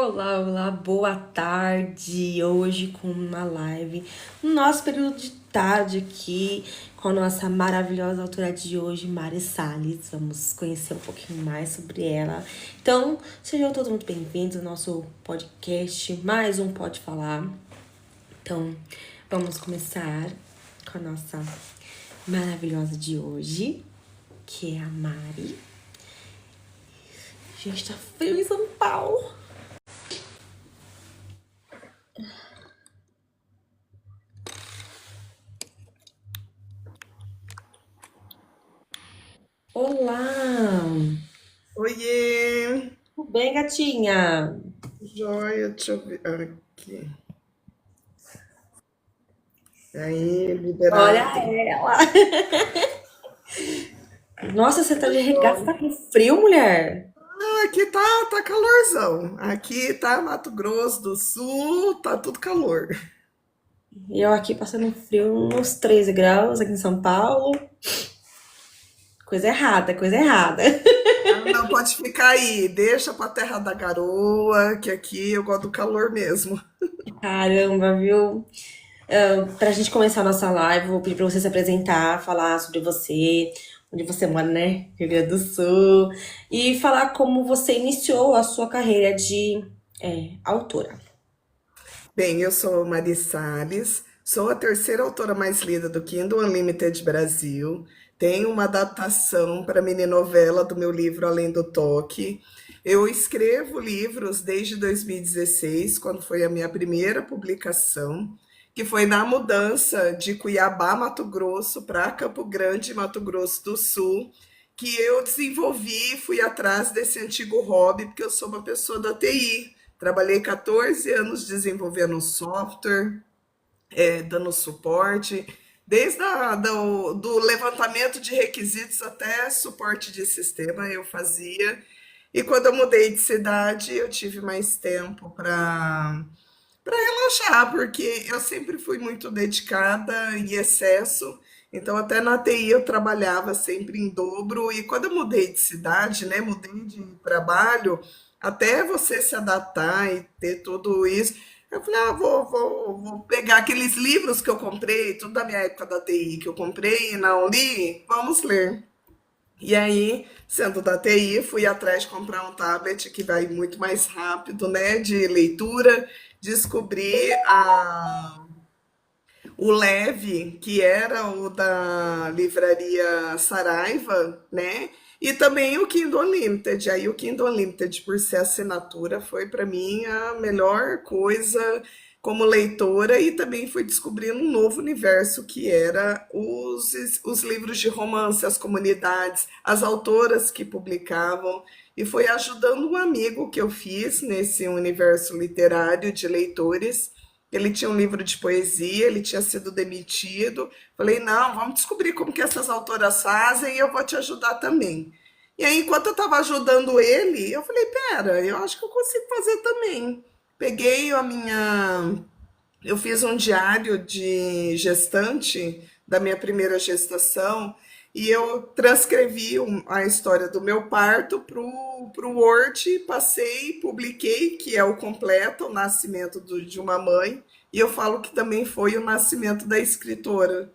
Olá, olá, boa tarde. Hoje com uma live no nosso período de tarde aqui com a nossa maravilhosa autora de hoje, Mari Salles. Vamos conhecer um pouquinho mais sobre ela. Então, sejam todos muito bem-vindos ao nosso podcast, mais um Pode Falar. Então, vamos começar com a nossa maravilhosa de hoje, que é a Mari. Gente, tá frio em São Paulo. Olá! Oiê, Tudo bem, gatinha? joia, deixa eu ver aqui. Aí, Olha liberado. ela! Nossa, você tá de regata, Joia. tá com frio, mulher? Aqui tá calorzão. Aqui tá Mato Grosso do Sul, tá tudo calor. E eu aqui passando frio, uns 13 graus aqui em São Paulo. Coisa errada, coisa errada. Ah, não, pode ficar aí, deixa pra terra da garoa, que aqui eu gosto do calor mesmo. Caramba, viu? Pra gente começar a nossa live, vou pedir pra você se apresentar, falar sobre você, onde você mora, né? Rio Grande do Sul. E falar como você iniciou a sua carreira de autora. Bem, eu sou Mari Salles, sou a terceira autora mais lida do Kindle Unlimited Brasil. Tenho uma adaptação para mininovela do meu livro Além do Toque. Eu escrevo livros desde 2016, quando foi a minha primeira publicação, que foi na mudança de Cuiabá, Mato Grosso, para Campo Grande, Mato Grosso do Sul, que eu desenvolvi, fui atrás desse antigo hobby, porque eu sou uma pessoa da TI. Trabalhei 14 anos desenvolvendo software, dando suporte, desde do levantamento de requisitos até suporte de sistema eu fazia. E quando eu mudei de cidade, eu tive mais tempo para relaxar, porque eu sempre fui muito dedicada em excesso. Então, até na TI eu trabalhava sempre em dobro. E quando eu mudei de cidade, né, mudei de trabalho, até você se adaptar e ter tudo isso, eu falei, vou pegar aqueles livros que eu comprei, tudo da minha época da TI, que eu comprei e não li, vamos ler. E aí, sendo da TI, fui atrás de comprar um tablet que vai muito mais rápido, né, de leitura. Descobri o Leve, que era o da livraria Saraiva, né? E também o Kindle Unlimited. Aí o Kindle Unlimited, por ser assinatura, foi para mim a melhor coisa como leitora e também fui descobrindo um novo universo que era os livros de romance, as comunidades, as autoras que publicavam. E foi ajudando um amigo que eu fiz nesse universo literário de leitores. Ele tinha um livro de poesia, ele tinha sido demitido. Falei, não, vamos descobrir como que essas autoras fazem e eu vou te ajudar também. E aí, enquanto eu estava ajudando ele, eu falei, pera, eu acho que eu consigo fazer também. Peguei a minha. Eu fiz um diário de gestante da minha primeira gestação e eu transcrevi a história do meu parto para o Word, passei, publiquei, que é o completo, o nascimento de uma mãe, e eu falo que também foi o nascimento da escritora.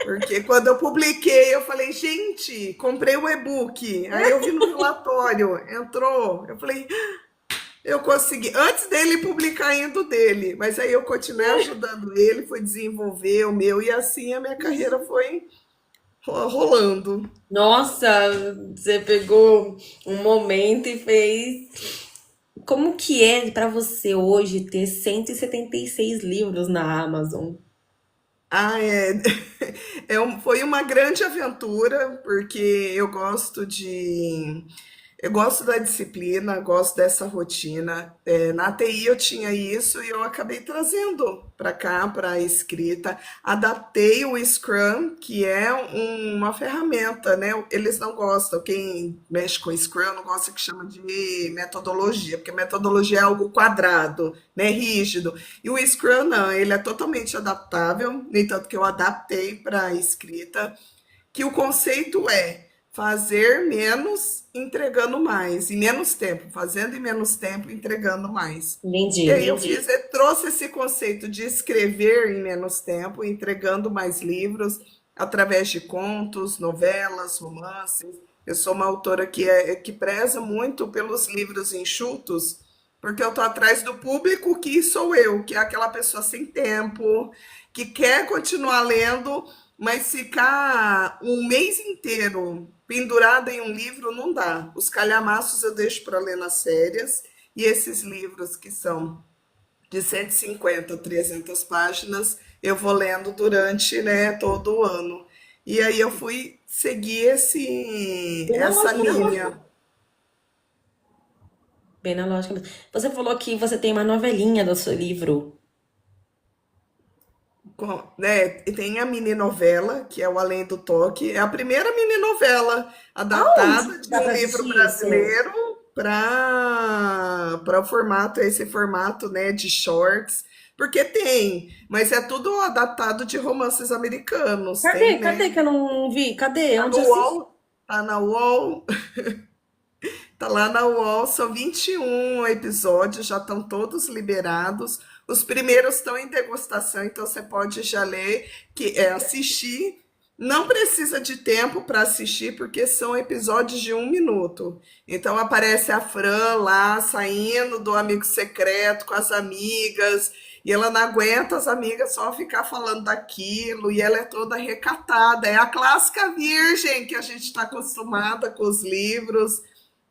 Porque quando eu publiquei, eu falei, gente, comprei o e-book. Aí eu vi no relatório, entrou. Eu falei, eu consegui, antes dele publicar indo dele, mas aí eu continuei ajudando ele, foi desenvolver o meu, e assim a minha carreira foi rolando. Nossa, você pegou um momento e fez. Como que é pra você hoje ter 176 livros na Amazon? Ah, é. Foi uma grande aventura, porque eu gosto da disciplina, gosto dessa rotina. Na TI eu tinha isso e eu acabei trazendo para cá, para a escrita. Adaptei o Scrum, que é uma ferramenta, né? Eles não gostam, quem mexe com Scrum não gosta que chama de metodologia, porque metodologia é algo quadrado, né? Rígido. E o Scrum não, ele é totalmente adaptável, no entanto que eu adaptei para a escrita, que o conceito é fazer menos, entregando mais, em menos tempo, fazendo em menos tempo, entregando mais. E Entendi. aí trouxe esse conceito de escrever em menos tempo, entregando mais livros através de contos, novelas, romances. Eu sou uma autora que preza muito pelos livros enxutos, porque eu estou atrás do público que sou eu, que é aquela pessoa sem tempo, que quer continuar lendo, mas ficar um mês inteiro pendurada em um livro não dá. Os calhamaços eu deixo para ler nas férias, e esses livros que são de 150 a 300 páginas, eu vou lendo durante, né, todo o ano. E aí eu fui seguir Bem na essa lógica mesmo. linha. Bem na lógica mesmo. Você falou que você tem uma novelinha do seu livro. Né, e tem a mini novela, que é o Além do Toque, é a primeira mini novela Aonde adaptada de dá um pra livro assistir isso? brasileiro para o formato, esse formato, né, de shorts, porque tem, mas é tudo adaptado de romances americanos, Cadê? tem, Cadê né? que eu não vi? Cadê? Tá Onde no eu assisto? UOL, tá na UOL, tá lá na UOL, são 21 episódios, já estão todos liberados. Os primeiros estão em degustação, então você pode já ler, assistir. Não precisa de tempo para assistir, porque são episódios de 1 minuto. Então aparece a Fran lá saindo do amigo secreto com as amigas, e ela não aguenta as amigas só ficar falando daquilo, e ela é toda recatada. É a clássica virgem que a gente está acostumada com os livros.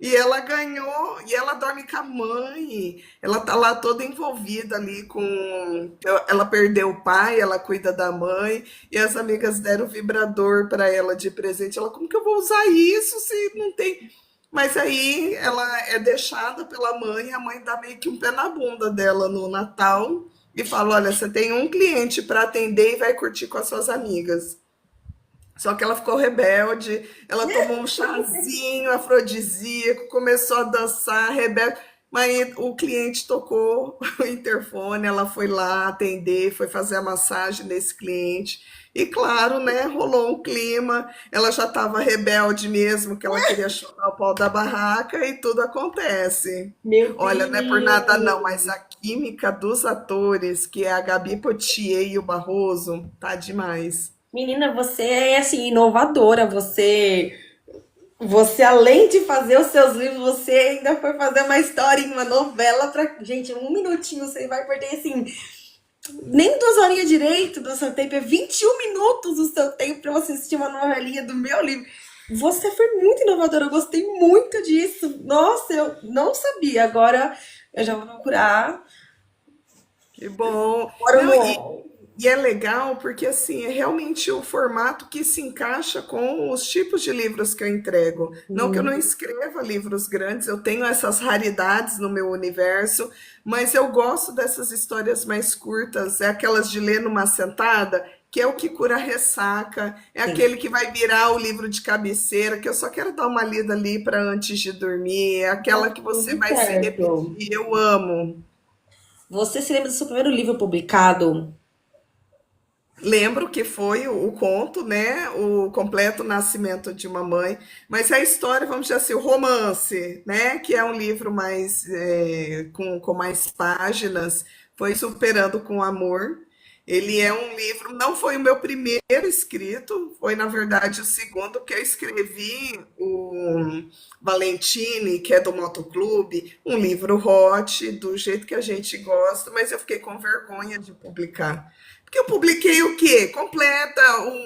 E ela ganhou, e ela dorme com a mãe. Ela tá lá toda envolvida ali com. Ela perdeu o pai, ela cuida da mãe, e as amigas deram o vibrador para ela de presente. Ela, como que eu vou usar isso se não tem. Mas aí ela é deixada pela mãe, a mãe dá meio que um pé na bunda dela no Natal e fala: Olha, você tem um cliente para atender e vai curtir com as suas amigas. Só que ela ficou rebelde, ela tomou um chazinho afrodisíaco, começou a dançar, rebelde. Mas o cliente tocou o interfone, ela foi lá atender, foi fazer a massagem nesse cliente. E claro, né, rolou um clima, ela já estava rebelde mesmo, que ela queria chutar o pau da barraca e tudo acontece. Meu Olha, não é por nada não, mas Deus! a química dos atores, que é a Gabi Potier e o Barroso, tá demais. Menina, você é assim, inovadora. Você além de fazer os seus livros, você ainda foi fazer uma história em uma novela pra. Gente, 1 minutinho você vai perder assim. Nem 2 horinhas direito do seu tempo, é 21 minutos do seu tempo pra você assistir uma novelinha do meu livro. Você foi muito inovadora, eu gostei muito disso. Nossa, eu não sabia. Agora eu já vou procurar. Que bom. Agora Não, no. e é legal porque assim, é realmente o formato que se encaixa com os tipos de livros que eu entrego. Não que eu não escreva livros grandes, eu tenho essas raridades no meu universo, mas eu gosto dessas histórias mais curtas, é aquelas de ler numa sentada, que é o que cura a ressaca, é Sim, aquele que vai virar o livro de cabeceira, que eu só quero dar uma lida ali para antes de dormir, é tá aquela que você tudo vai se certo. repetir. Eu amo. Você se lembra do seu primeiro livro publicado? Lembro que foi o conto, né? O completo nascimento de uma mãe, mas a história, vamos dizer assim, o romance, né? Que é um livro mais com mais páginas, foi Superando com Amor. Ele é um livro, não foi o meu primeiro escrito, foi na verdade o segundo, que eu escrevi o Valentine, que é do Motoclube, um livro hot, do jeito que a gente gosta, mas eu fiquei com vergonha de publicar. Porque eu publiquei o quê? Completa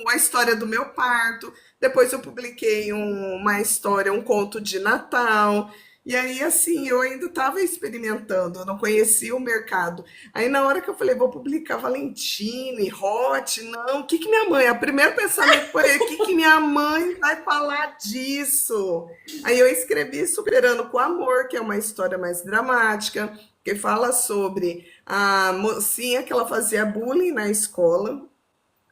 a história do meu parto, depois eu publiquei uma história, um conto de Natal. E aí, assim, eu ainda estava experimentando, eu não conhecia o mercado. Aí, na hora que eu falei, vou publicar Valentine, Hot, não, o que que minha mãe? O primeiro pensamento foi, o que que minha mãe vai falar disso? Aí eu escrevi Superando com Amor, que é uma história mais dramática, que fala sobre a mocinha que ela fazia bullying na escola,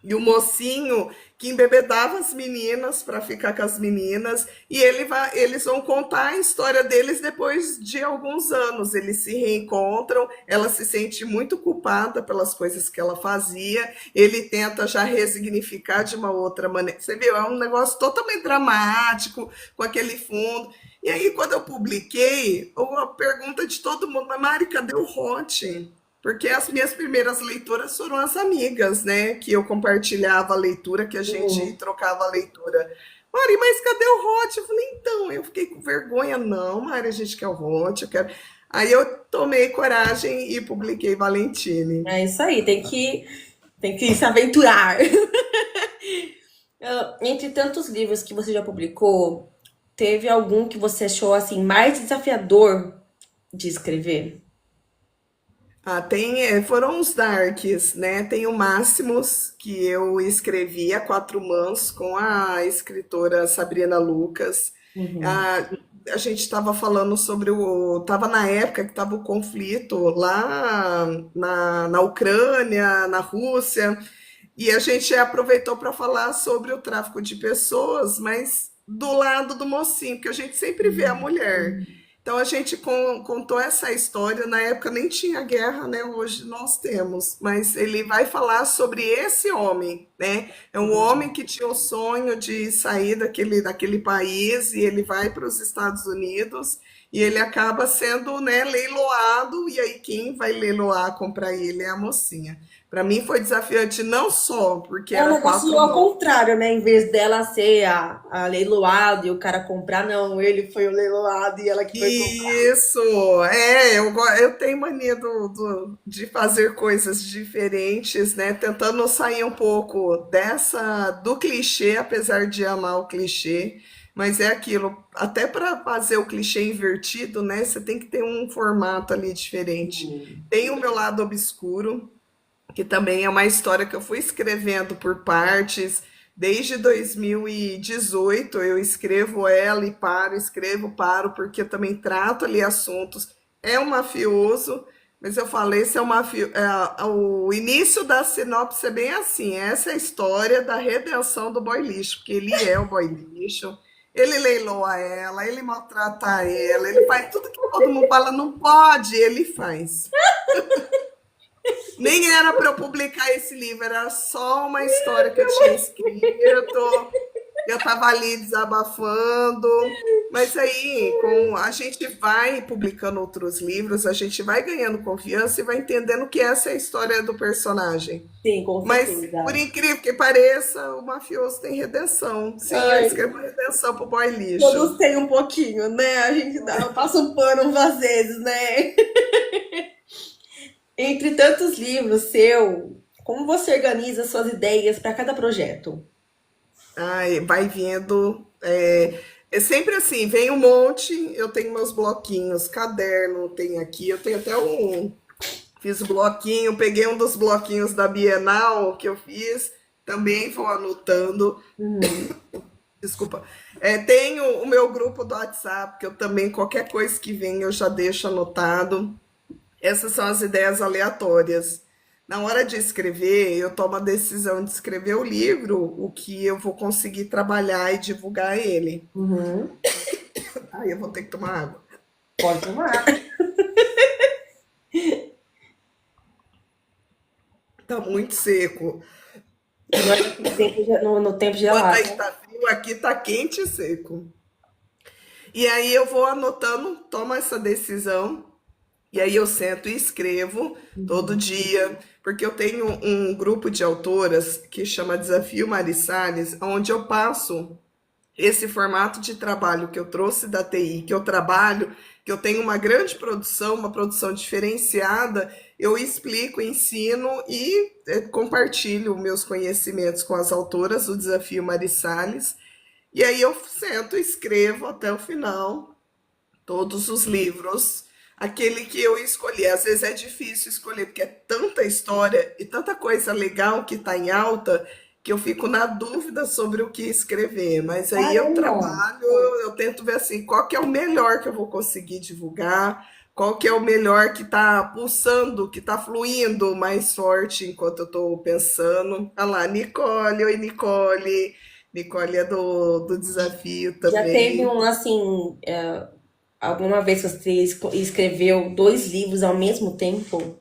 E o mocinho que embebedava as meninas para ficar com as meninas, e eles vão contar a história deles depois de alguns anos. Eles se reencontram, ela se sente muito culpada pelas coisas que ela fazia, ele tenta já resignificar de uma outra maneira. Você viu, é um negócio totalmente dramático, com aquele fundo. E aí, quando eu publiquei, uma pergunta de todo mundo, mas Mari, cadê o Hot? Porque as minhas primeiras leituras foram as amigas, né? Que eu compartilhava a leitura, que a gente Sim. trocava a leitura. Mari, mas cadê o Hot? Eu falei, então, eu fiquei com vergonha. Não, Mari, a gente quer o Hot, eu quero. Aí eu tomei coragem e publiquei Valentine. É isso aí, tem que se aventurar. Entre tantos livros que você já publicou, teve algum que você achou assim mais desafiador de escrever? Ah, foram os darks, né? Tem o Máximos, que eu escrevi a quatro mãos com a escritora Sabrina Lucas. Uhum. A, a gente estava falando sobre o. Estava na época que estava o conflito lá na Ucrânia, na Rússia, e a gente aproveitou para falar sobre o tráfico de pessoas, mas do lado do mocinho, porque a gente sempre vê a mulher. Então a gente contou essa história, na época nem tinha guerra, né? Hoje nós temos, mas ele vai falar sobre esse homem, né? É um homem que tinha o sonho de sair daquele país e ele vai para os Estados Unidos e ele acaba sendo, né, leiloado e aí quem vai leiloar comprar ele é a mocinha. Para mim foi desafiante não só porque É um era negócio quatro ao mãos. contrário, né? Em vez dela ser a leiloada e o cara comprar, não, ele foi o leiloado e ela que foi comprar. Isso, eu tenho mania de fazer coisas diferentes, né? Tentando sair um pouco do clichê, apesar de amar o clichê, mas é aquilo, até para fazer o clichê invertido, né? Você tem que ter um formato ali diferente. Tem o meu lado obscuro, que também é uma história que eu fui escrevendo por partes. Desde 2018 eu escrevo ela e paro, escrevo, paro, porque eu também trato ali assuntos. É um mafioso, mas eu falei, esse é o o início da sinopse é bem assim, essa é a história da redenção do boy lixo, porque ele é o boy lixo, ele leiloa ela, ele maltrata ela, ele faz tudo que todo mundo fala, não pode, ele faz. Nem era para eu publicar esse livro, era só uma história que eu tinha escrito. Eu estava ali desabafando, mas aí, com a gente vai publicando outros livros, a gente vai ganhando confiança e vai entendendo que essa é a história do personagem. Sim, com Mas, por certeza. incrível que pareça, o mafioso tem redenção. Sim, eu Ai, escrevo redenção pro boy todos lixo. têm um pouquinho, né? A gente passa um pano às vezes, né? Entre tantos livros seu, como você organiza suas ideias para cada projeto? Ai, vai vindo. É sempre assim, vem um monte, eu tenho meus bloquinhos, caderno, tem aqui, eu tenho até um. Fiz bloquinho, peguei um dos bloquinhos da Bienal que eu fiz, também vou anotando. Uhum. Desculpa. Tenho o meu grupo do WhatsApp, que eu também, qualquer coisa que vem, eu já deixo anotado. Essas são as ideias aleatórias. Na hora de escrever, eu tomo a decisão de escrever o livro, o que eu vou conseguir trabalhar e divulgar ele. Uhum. Aí eu vou ter que tomar água. Pode tomar. Tá muito seco. Nós aqui no tempo Enquanto gelado. aí tá frio, aqui tá quente e seco. E aí eu vou anotando, tomo essa decisão, e aí eu sento e escrevo todo Uhum. dia, porque eu tenho um grupo de autoras que chama Desafio Mari Salles, onde eu passo esse formato de trabalho que eu trouxe da TI, que eu trabalho, que eu tenho uma grande produção, uma produção diferenciada, eu explico, ensino e compartilho meus conhecimentos com as autoras do Desafio Mari Salles. E aí eu sento e escrevo até o final todos os livros, aquele que eu escolhi. Às vezes é difícil escolher, porque é tanta história e tanta coisa legal que está em alta que eu fico na dúvida sobre o que escrever. Mas aí eu Caramba! trabalho, eu tento ver assim, qual que é o melhor que eu vou conseguir divulgar, qual que é o melhor que tá pulsando, que tá fluindo mais forte enquanto eu tô pensando. Olha lá, Nicole, oi Nicole. Nicole é do desafio Já teve também. um, assim, alguma vez que você escreveu dois livros ao mesmo tempo?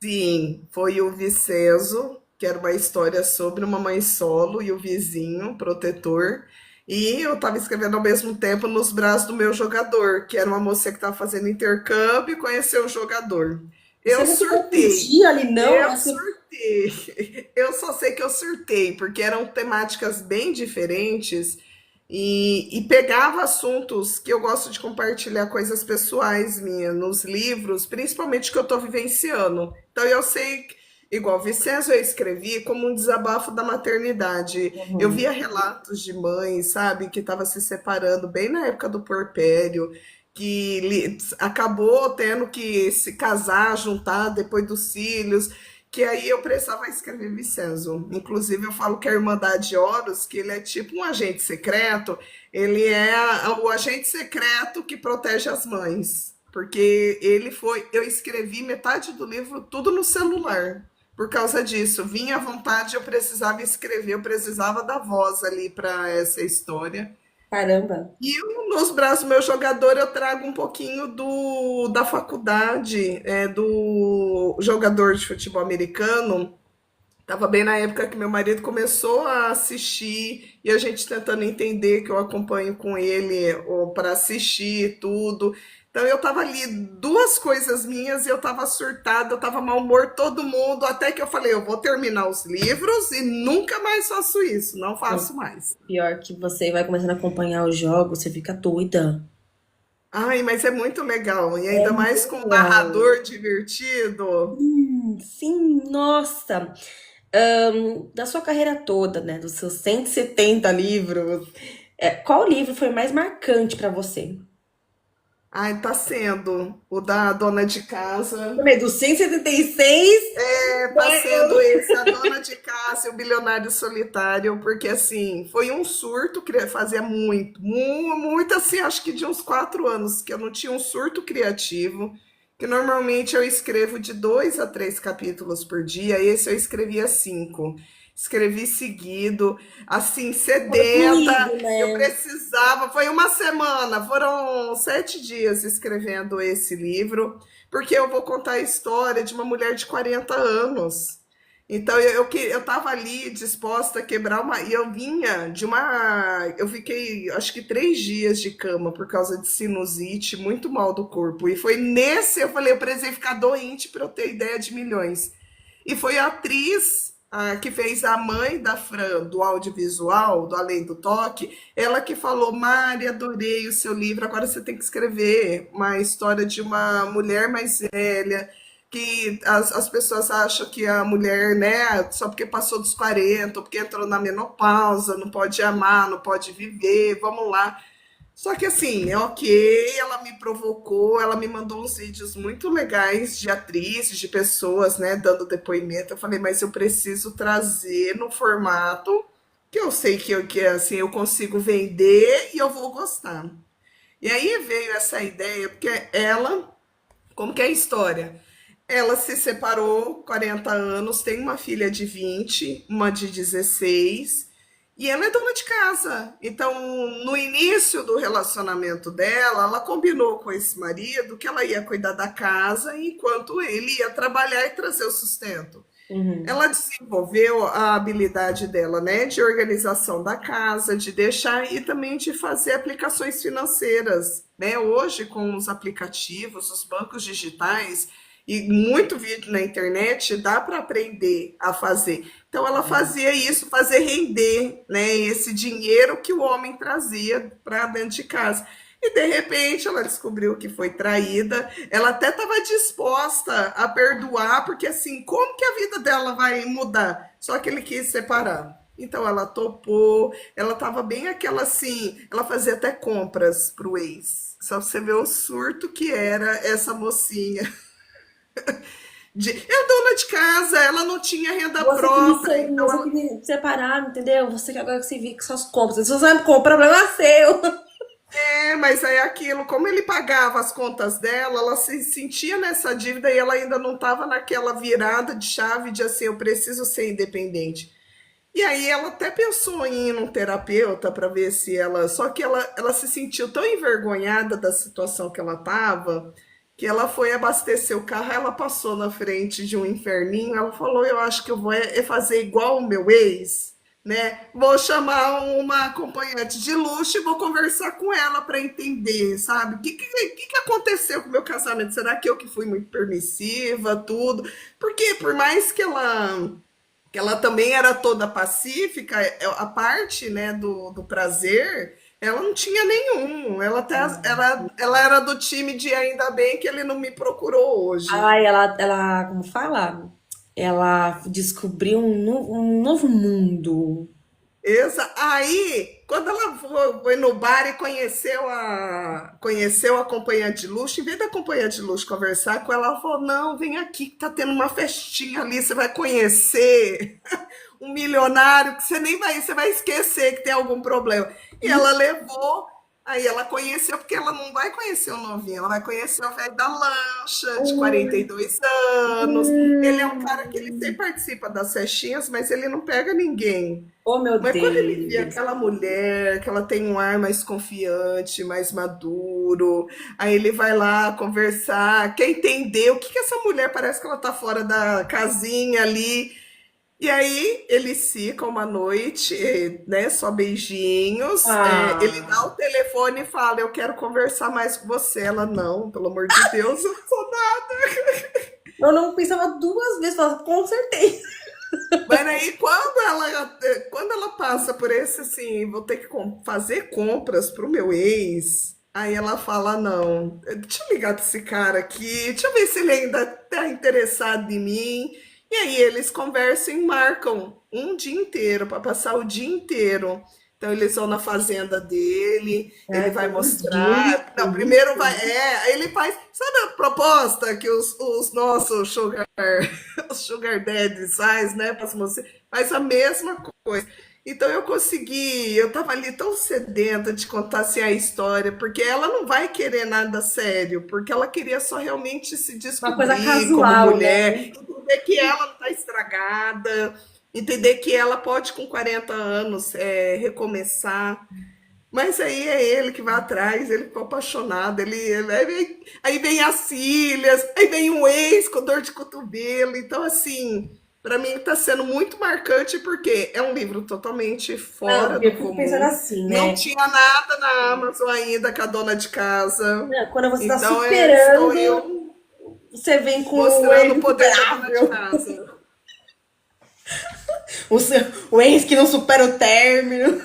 Sim, foi o Vicenzo, que era uma história sobre uma mãe solo e o vizinho protetor. E eu estava escrevendo ao mesmo tempo Nos Braços do Meu Jogador, que era uma moça que estava fazendo intercâmbio e conheceu o jogador. Você Eu não se surtei, confundia ali, não? eu surtei. Eu só sei que eu surtei, porque eram temáticas bem diferentes e pegava assuntos que eu gosto de compartilhar coisas pessoais minhas nos livros, principalmente que eu estou vivenciando. Então eu sei, igual Vicenzo eu escrevi como um desabafo da maternidade. Eu Uhum. via relatos de mães, sabe, que estava se separando bem na época do puerpério, que acabou tendo que se casar, juntar depois dos filhos, que aí eu precisava escrever Vicenzo. Inclusive, eu falo que a Irmandade Horus, que ele é tipo um agente secreto, ele é o agente secreto que protege as mães. Porque ele foi. Eu escrevi metade do livro tudo no celular. Por causa disso, vinha à vontade, eu precisava escrever, eu precisava da voz ali para essa história. Caramba. E nos braços do meu jogador eu trago um pouquinho da faculdade, do jogador de futebol americano. Tava bem na época que meu marido começou a assistir e a gente tentando entender que eu acompanho com ele para assistir tudo. Então eu tava ali, duas coisas minhas e eu tava surtada, eu tava mau humor todo mundo, até que eu falei, eu vou terminar os livros e nunca mais faço isso, não Não, faço mais. pior que você vai começando a acompanhar os jogos, você fica doida. Ai, mas é muito legal, e É ainda mais muito com um legal. narrador divertido. Sim, nossa. Da sua carreira toda, né? Dos seus 170 livros, qual livro foi mais marcante pra você? Ai, tá sendo o da dona de casa. Também, dos 176, Tá né? sendo esse, a dona de casa e o bilionário solitário, porque assim, foi um surto, fazia muito assim, acho que de uns 4 anos que eu não tinha um surto criativo, que normalmente eu escrevo de 2 a 3 capítulos por dia, esse eu escrevia 5. Escrevi seguido, assim, Foi sedenta, fluido, eu né? precisava, foi uma semana, foram 7 dias escrevendo esse livro, porque eu vou contar a história de uma mulher de 40 anos. Então eu estava ali disposta a quebrar uma. E eu vinha de uma. Eu fiquei acho que 3 dias de cama por causa de sinusite, muito mal do corpo. E foi nesse, eu falei, eu precisei ficar doente para eu ter ideia de milhões. E foi a atriz que fez a mãe da Fran do audiovisual, do Além do Toque, ela que falou: Mari, adorei o seu livro, agora você tem que escrever uma história de uma mulher mais velha, que as pessoas acham que a mulher, né, só porque passou dos 40, ou porque entrou na menopausa, não pode amar, não pode viver, vamos lá. Só que assim, é ok, ela me provocou, ela me mandou uns vídeos muito legais de atrizes, de pessoas, né, dando depoimento. Eu falei, mas eu preciso trazer no formato que eu sei que assim, eu consigo vender e eu vou gostar. E aí veio essa ideia, porque ela, como que é a história? Ela se separou, 40 anos, tem uma filha de 20, uma de 16, e ela é dona de casa. Então, no início do relacionamento dela, ela combinou com esse marido que ela ia cuidar da casa enquanto ele ia trabalhar e trazer o sustento. Uhum. Ela desenvolveu a habilidade dela, né, de organização da casa, de deixar e também de fazer aplicações financeiras, né? Hoje, com os aplicativos, os bancos digitais e muito vídeo na internet, dá para aprender a fazer. Então, ela fazia isso, fazer render, né, esse dinheiro que o homem trazia para dentro de casa. E de repente ela descobriu que foi traída. Ela até estava disposta a perdoar, porque assim, como que a vida dela vai mudar? Só que ele quis separar. Então ela topou, ela estava bem aquela assim, ela fazia até compras pro ex. Só pra você ver o surto que era essa mocinha. É dona de casa, ela não tinha renda própria, então Você ela queria separar, entendeu? Você que agora que se vive com suas compras. Se você não compra, problema é seu. Mas aí aquilo, como ele pagava as contas dela, ela se sentia nessa dívida e ela ainda não estava naquela virada de chave de assim, eu preciso ser independente. E aí ela até pensou em ir num terapeuta para ver se ela. Só que ela se sentiu tão envergonhada da situação que ela estava, que ela foi abastecer o carro, ela passou na frente de um inferninho, ela falou, eu acho que eu vou é fazer igual o meu ex, né? Vou chamar uma acompanhante de luxo e vou conversar com ela para entender, sabe? O que aconteceu com o meu casamento? Será que eu que fui muito permissiva, tudo? Porque por mais que ela também era toda pacífica, a parte, né, do prazer, ela não tinha nenhum. Ela, até, ela era do time de ainda bem que ele não me procurou hoje. Ai, ela, como fala? Ela descobriu um novo mundo. Aí, quando ela foi no bar e conheceu a acompanhante de luxo, em vez da acompanhante de luxo conversar com ela, ela falou: Não, vem aqui que tá tendo uma festinha ali, você vai conhecer um milionário que você vai esquecer que tem algum problema. E ela levou, aí ela conheceu, porque ela não vai conhecer o novinho, ela vai conhecer o velho da lancha, de 42 anos. Ele é um cara que ele sempre participa das festinhas, mas ele não pega ninguém. Oh, meu Mas quando ele vê Deus. aquela mulher, que ela tem um ar mais confiante, mais maduro, aí ele vai lá conversar, quer entender o que que essa mulher parece que ela tá fora da casinha ali. E aí eles ficam uma noite, né, só beijinhos. Ele dá Ah, o telefone e fala: Eu quero conversar mais com você. Ela, não, pelo amor de Deus, eu não sou nada. eu não pensava duas vezes, falava, com certeza. Mas aí, quando ela passa por esse assim, vou ter que fazer compras pro meu ex, aí ela fala, não, deixa eu ligar pra esse cara aqui, deixa eu ver se ele ainda tá interessado em mim. E aí eles conversam e marcam um dia inteiro, para passar o dia inteiro. Então eles vão na fazenda dele, ele Ai, vai todo mostrar. luxo, Não, primeiro vai. luxo. Aí ele faz. Sabe a proposta que os nossos os sugar daddies faz, né? Faz a mesma coisa. Então eu tava ali tão sedenta de contar assim, a história, porque ela não vai querer nada sério, porque ela queria só realmente se Uma coisa descobrir como casual, né? mulher, entender que ela não tá estragada, entender que ela pode com 40 anos recomeçar. Mas aí é ele que vai atrás, ele ficou apaixonado, aí vem as filhas, aí vem um ex com dor de cotovelo. Então, assim, para mim está sendo muito marcante porque é um livro totalmente fora Não, do eu fico pensando comum. assim, Não né? tinha nada na Amazon ainda com a dona de casa. Quando você tá Então, estou superando, eu você vem com o mostrando ex o poder da dona de insuperável. casa. O ex que não supera o término.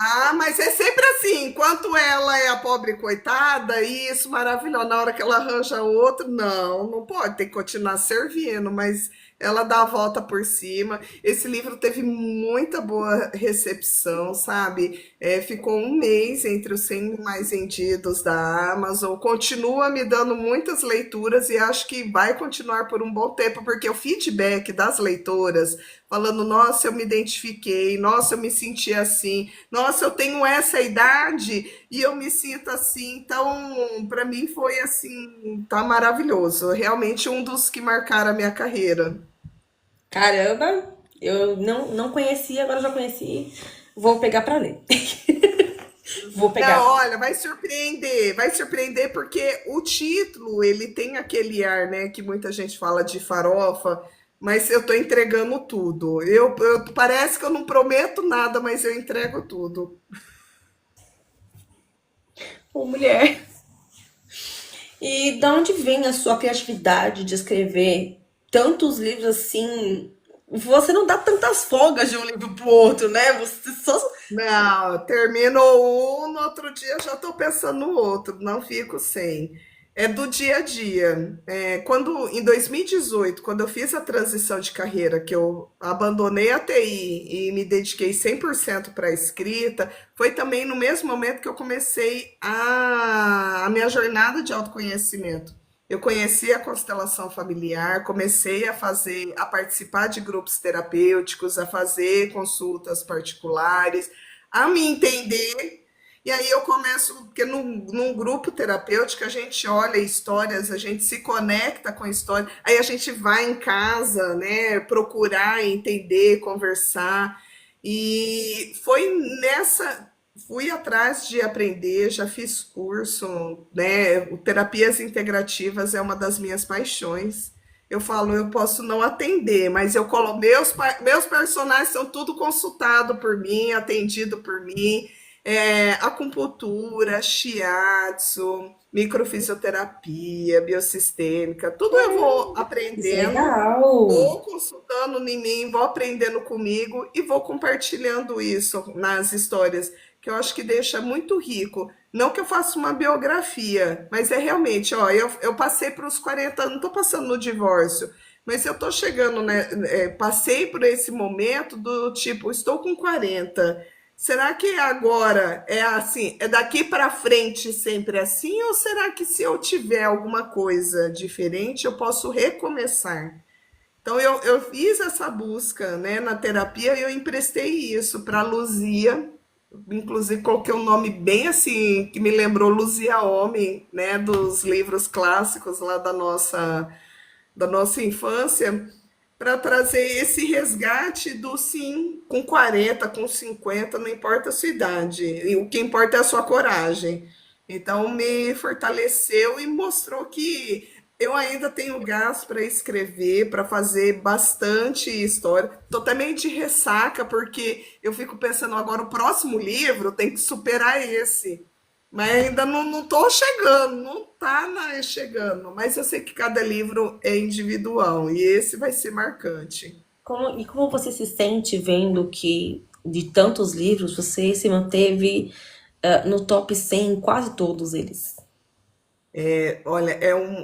Ah, mas é sempre assim, enquanto ela é a pobre coitada, isso maravilhoso. Na hora que ela arranja outro, não, não pode, tem que continuar servindo, mas ela dá a volta por cima. Esse livro teve muita boa recepção, sabe? Ficou um mês entre os 100 mais vendidos da Amazon, continua me dando muitas leituras e acho que vai continuar por um bom tempo, porque o feedback das leitoras falando, nossa, eu me identifiquei, nossa, eu me senti assim, nossa, eu tenho essa idade e eu me sinto assim. Então, para mim foi assim, tá maravilhoso. Realmente um dos que marcaram a minha carreira. Caramba, eu não conhecia, agora eu já conheci. Vou pegar pra ler. Vou Não, pegar. olha, vai surpreender porque o título, ele tem aquele ar, né, que muita gente fala de farofa, mas eu tô entregando tudo. Parece que eu não prometo nada, mas eu entrego tudo. Ô, mulher. E da onde vem a sua criatividade de escrever tantos livros assim? Você não dá tantas folgas de um livro pro outro, né? Você só. Não, terminou um, no outro dia já estou pensando no outro, não fico sem. É do dia a dia. Em 2018, quando eu fiz a transição de carreira, que eu abandonei a TI e me dediquei 100% para a escrita, foi também no mesmo momento que eu comecei a minha jornada de autoconhecimento. Eu conheci a constelação familiar, comecei a participar de grupos terapêuticos, a fazer consultas particulares, a me entender. E aí eu começo, porque num grupo terapêutico a gente olha histórias, a gente se conecta com a história, aí a gente vai em casa, né, procurar entender, conversar. E foi nessa, fui atrás de aprender, já fiz curso, né? O Terapias integrativas é uma das minhas paixões. Eu falo, eu posso não atender, mas eu colo meus personagens são tudo consultado por mim, atendido por mim. Acupuntura, shiatsu, microfisioterapia, biosistêmica, tudo eu vou Isso é aprendendo, legal. vou consultando em mim, vou aprendendo comigo e vou compartilhando isso nas histórias, que eu acho que deixa muito rico. Não que eu faça uma biografia, mas é realmente, ó, eu passei para os 40 anos, não estou passando no divórcio, mas eu estou chegando, né? Passei por esse momento do tipo, estou com 40. Será que agora é assim, é daqui para frente sempre assim, ou será que se eu tiver alguma coisa diferente, eu posso recomeçar? Então eu fiz essa busca, né, na terapia e eu emprestei isso para Luzia, inclusive coloquei um nome bem assim que me lembrou Luzia Homem, né, dos livros clássicos lá da nossa infância, para trazer esse resgate do sim, com 40, com 50, não importa a sua idade, e o que importa é a sua coragem. Então, me fortaleceu e mostrou que eu ainda tenho gás para escrever, para fazer bastante história. Tô também de ressaca, porque eu fico pensando agora, o próximo livro tem que superar esse. Mas ainda não tô chegando, não tá chegando. Mas eu sei que cada livro é individual e esse vai ser marcante. Como você se sente vendo que de tantos livros você se manteve no top 100 em quase todos eles? Olha,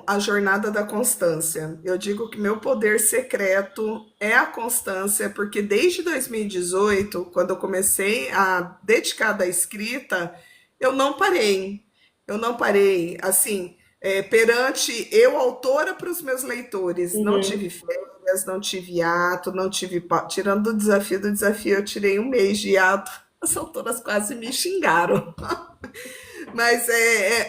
a jornada da constância. Eu digo que meu poder secreto é a constância, porque desde 2018, quando eu comecei a dedicar da escrita, eu não parei. Eu não parei. Assim, perante eu, autora, para os meus leitores, não tive Uhum. férias, não tive ato, não tive. Tirando do desafio, eu tirei um mês de ato. As autoras quase me xingaram.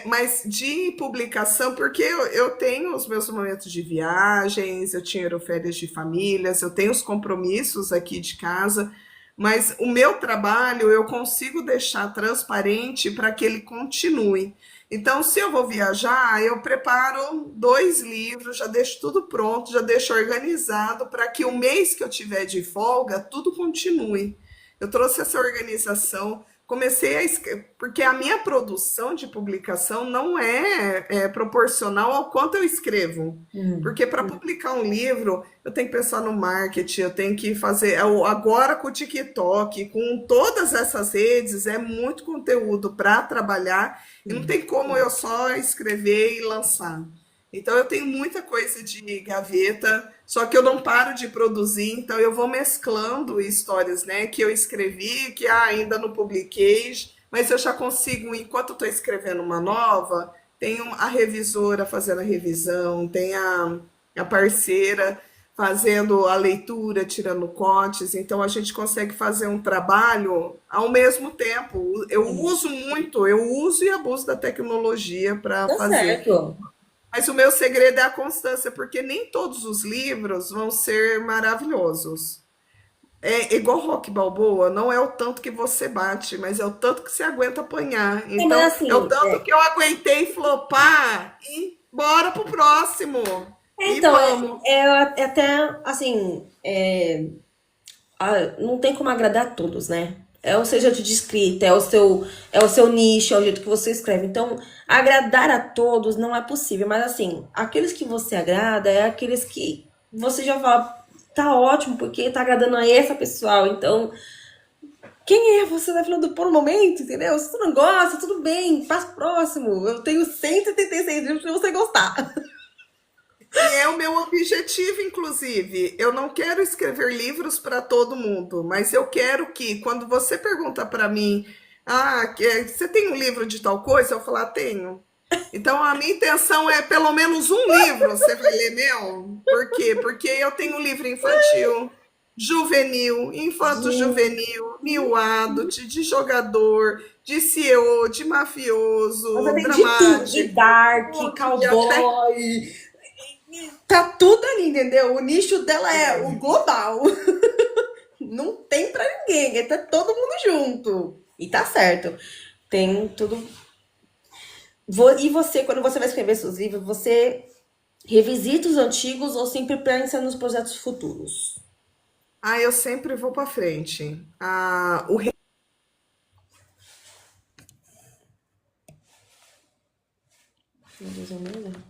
Mas de publicação, porque eu tenho os meus momentos de viagens, eu tiro férias de famílias, eu tenho os compromissos aqui de casa, mas o meu trabalho eu consigo deixar transparente para que ele continue. Então, se eu vou viajar, eu preparo 2 livros, já deixo tudo pronto, já deixo organizado para que o mês que eu tiver de folga, tudo continue. Eu trouxe essa organização, comecei porque a minha produção de publicação não é proporcional ao quanto eu escrevo. Uhum. Porque para publicar um livro, eu tenho que pensar no marketing, eu tenho que fazer. Agora com o TikTok, com todas essas redes, é muito conteúdo para trabalhar e não tem como eu só escrever e lançar. Então eu tenho muita coisa de gaveta, só que eu não paro de produzir, então eu vou mesclando histórias, né, que eu escrevi, que ainda não publiquei, mas eu já consigo, enquanto eu estou escrevendo uma nova, tem a revisora fazendo a revisão, tem a parceira fazendo a leitura, tirando cortes, então a gente consegue fazer um trabalho ao mesmo tempo. Eu uso e abuso da tecnologia para Tá fazer. certo. Mas o meu segredo é a constância, porque nem todos os livros vão ser maravilhosos. É igual Rock Balboa, não é o tanto que você bate, mas é o tanto que você aguenta apanhar. Não, mas Então, é o assim, tanto que eu aguentei flopar e bora pro próximo. E então, vamos. é até assim, não tem como agradar a todos, né? É o seu jeito de escrita, é o seu nicho, é o jeito que você escreve. Então, agradar a todos não é possível. Mas assim, aqueles que você agrada é aqueles que você já fala, tá ótimo, porque tá agradando a essa pessoal. Então, quem é você tá falando por um momento, entendeu? Se você não gosta, tudo bem, faz próximo. Eu tenho 176 livros pra você gostar. E é o meu objetivo, inclusive. Eu não quero escrever livros para todo mundo, mas eu quero que, quando você pergunta para mim, você tem um livro de tal coisa? Eu falar, tenho. Então, a minha intenção é pelo menos um livro. Você vai ler meu? Por quê? Porque eu tenho um livro infantil, juvenil, infanto Gente, juvenil, new adult, de jogador, de CEO, de nossa, mafioso, tem de tudo, de dramático, dark, de até cowboy, tá tudo ali, entendeu? O nicho dela é o global. Não tem pra ninguém, tá todo mundo junto. E tá certo. Tem tudo. E você, quando você vai escrever seus livros, você revisita os antigos ou sempre pensa nos projetos futuros? eu sempre vou para frente. Meu Deus, eu nem lembro.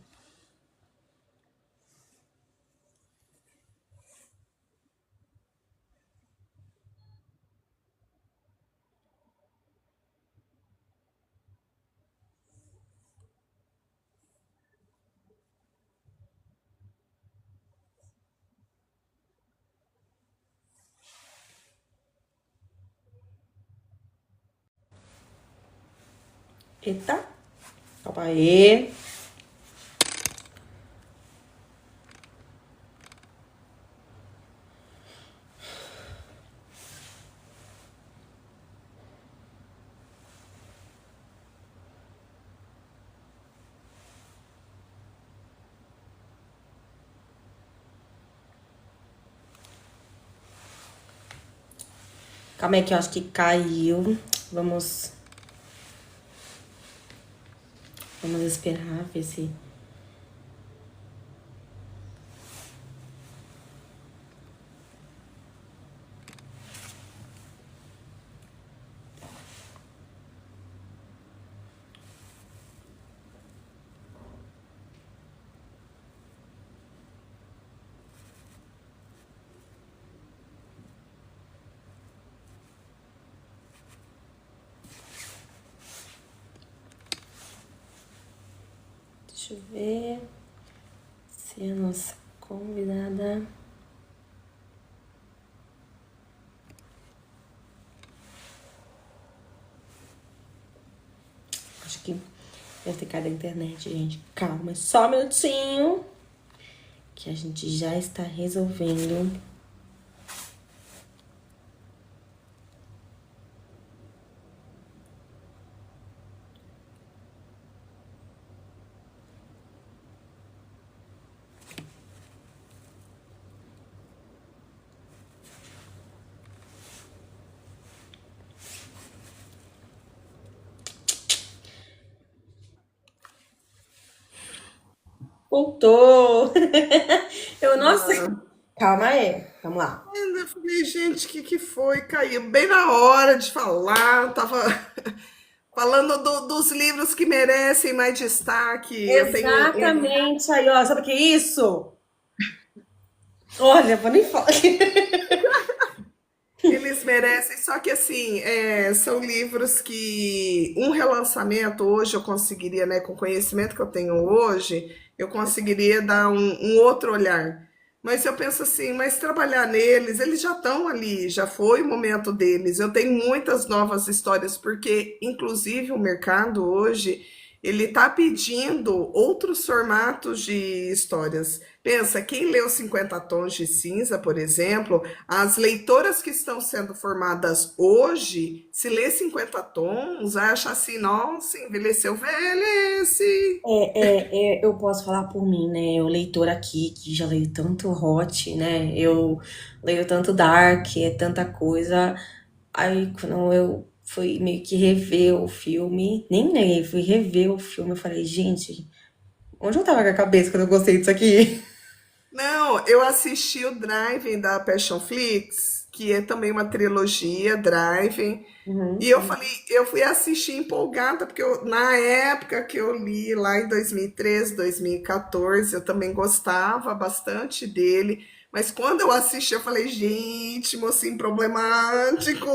Eita, calma aí. Calma aí que eu acho que caiu. Vamos, vamos esperar, ver se. Deixa eu ver se a nossa convidada. Acho que deve ter caído a internet, gente. Calma, só um minutinho. Que a gente já está resolvendo. Voltou! Eu, nossa. Calma aí, vamos lá. Eu falei, gente, o que que foi? Caiu bem na hora de falar. Tava falando dos livros que merecem mais destaque. Eu tenho Exatamente aí, ó. Sabe o que é isso? Olha, vou nem falar. eles merecem, só que assim, são livros que um relançamento hoje eu conseguiria, né, com o conhecimento que eu tenho hoje, eu conseguiria dar um outro olhar. Mas eu penso assim, mas trabalhar neles, eles já estão ali, já foi o momento deles. Eu tenho muitas novas histórias, porque inclusive o mercado hoje, ele está pedindo outros formatos de histórias. Pensa, quem leu 50 Tons de Cinza, por exemplo, as leitoras que estão sendo formadas hoje, se lê 50 tons, acha assim, nossa, envelheceu velho esse. Eu posso falar por mim, né? Eu, leitora aqui, que já leio tanto hot, né? Eu leio tanto dark, é tanta coisa. Aí, quando eu fui meio que rever o filme, nem leio, fui rever o filme, eu falei, gente, onde eu tava com a cabeça quando eu gostei disso aqui? Não, eu assisti o Driving da Passionflix, que é também uma trilogia, Driving, e Uhum. eu falei, eu fui assistir empolgada, porque na época que eu li, lá em 2013, 2014, eu também gostava bastante dele, mas quando eu assisti, eu falei, gente, mocinho problemático,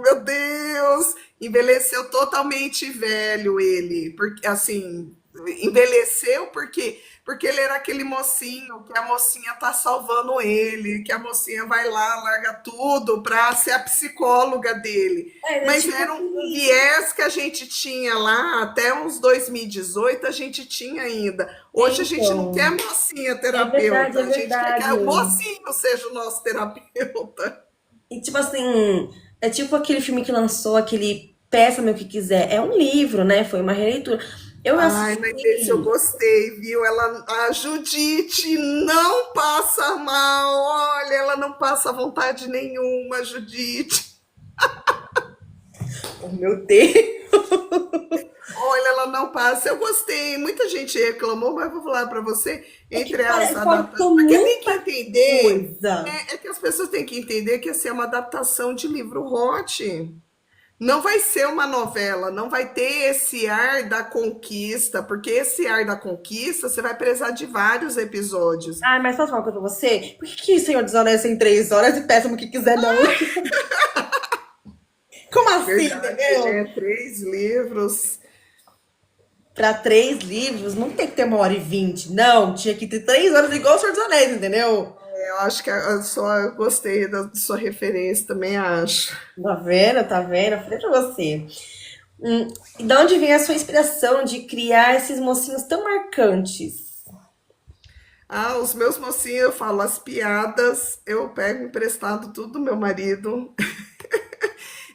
meu Deus, envelheceu totalmente velho ele, porque assim. envelheceu porque ele era aquele mocinho que a mocinha tá salvando ele, que a mocinha vai lá, larga tudo para ser a psicóloga dele. É Mas tipo era um aquele. viés que a gente tinha lá até uns 2018, a gente tinha ainda. Hoje a gente não quer Então, mocinha é verdade, terapeuta, é a gente quer que verdade. o mocinho seja o nosso terapeuta. E tipo assim, é tipo aquele filme que lançou, aquele Peça-me o que quiser. É um livro, né? Foi uma releitura. Eu Ai, mas esse eu assisti. gostei, viu? A Judite não passa mal, olha, ela não passa vontade nenhuma, Judite. Oh, meu Deus! Olha, ela não passa. Eu gostei. Muita gente reclamou, mas eu vou falar para você, É que entre as adaptações. faltou Porque tem que muita entender, coisa. é que as pessoas têm que entender que essa é uma adaptação de livro hot. Não vai ser uma novela, não vai ter esse ar da conquista, porque esse ar da conquista você vai precisar de vários episódios. Ai, mas posso falar uma coisa pra você? Por que Senhor dos Anéis tem 3 horas e Peça-me o que quiser, não? Como assim, Verdade, entendeu? né? Três livros. Pra 3 livros, não tem que ter 1h20, não. Tinha que ter 3 horas igual o Senhor dos Anéis, entendeu? Eu acho que eu gostei da sua referência, também acho. Tá vendo? Tá vendo? Eu falei pra você. E de onde vem a sua inspiração de criar esses mocinhos tão marcantes? Ah, os meus mocinhos, eu falo as piadas, eu pego emprestado tudo do meu marido.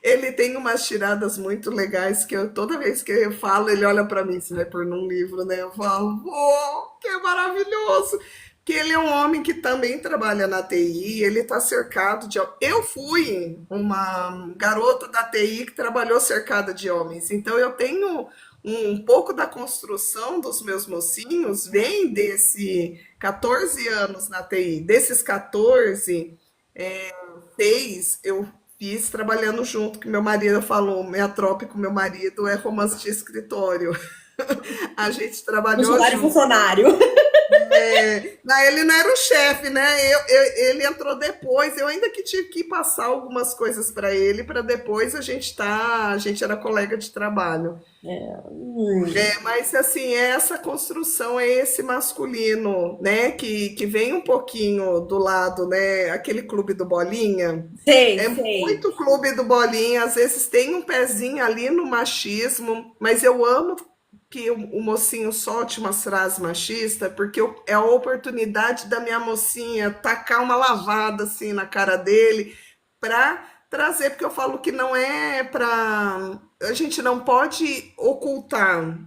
Ele tem umas tiradas muito legais que toda vez que eu falo, ele olha para mim, se vai pôr num livro, né? Eu falo, oh, que é maravilhoso! Que ele é um homem que também trabalha na TI, ele está cercado de. Eu fui uma garota da TI que trabalhou cercada de homens, então eu tenho um pouco da construção dos meus mocinhos, vem desse 14 anos na TI. Desses 14, 6 eu fiz trabalhando junto, que meu marido falou, minha tropa com meu marido é romance de escritório. A gente trabalhou Funcionário, junto. funcionário. Não, ele não era o chefe, né? Ele entrou depois. Eu ainda que tive que passar algumas coisas para ele, para depois a gente era colega de trabalho. Mas assim, é essa construção, é esse masculino, né? Que vem um pouquinho do lado, né? Aquele clube do Bolinha. Sei, É sei. muito clube do Bolinha, às vezes tem um pezinho ali no machismo, mas eu amo que o mocinho solte umas frases machistas, porque é a oportunidade da minha mocinha tacar uma lavada assim na cara dele para trazer, porque eu falo que não é para. A gente não pode ocultar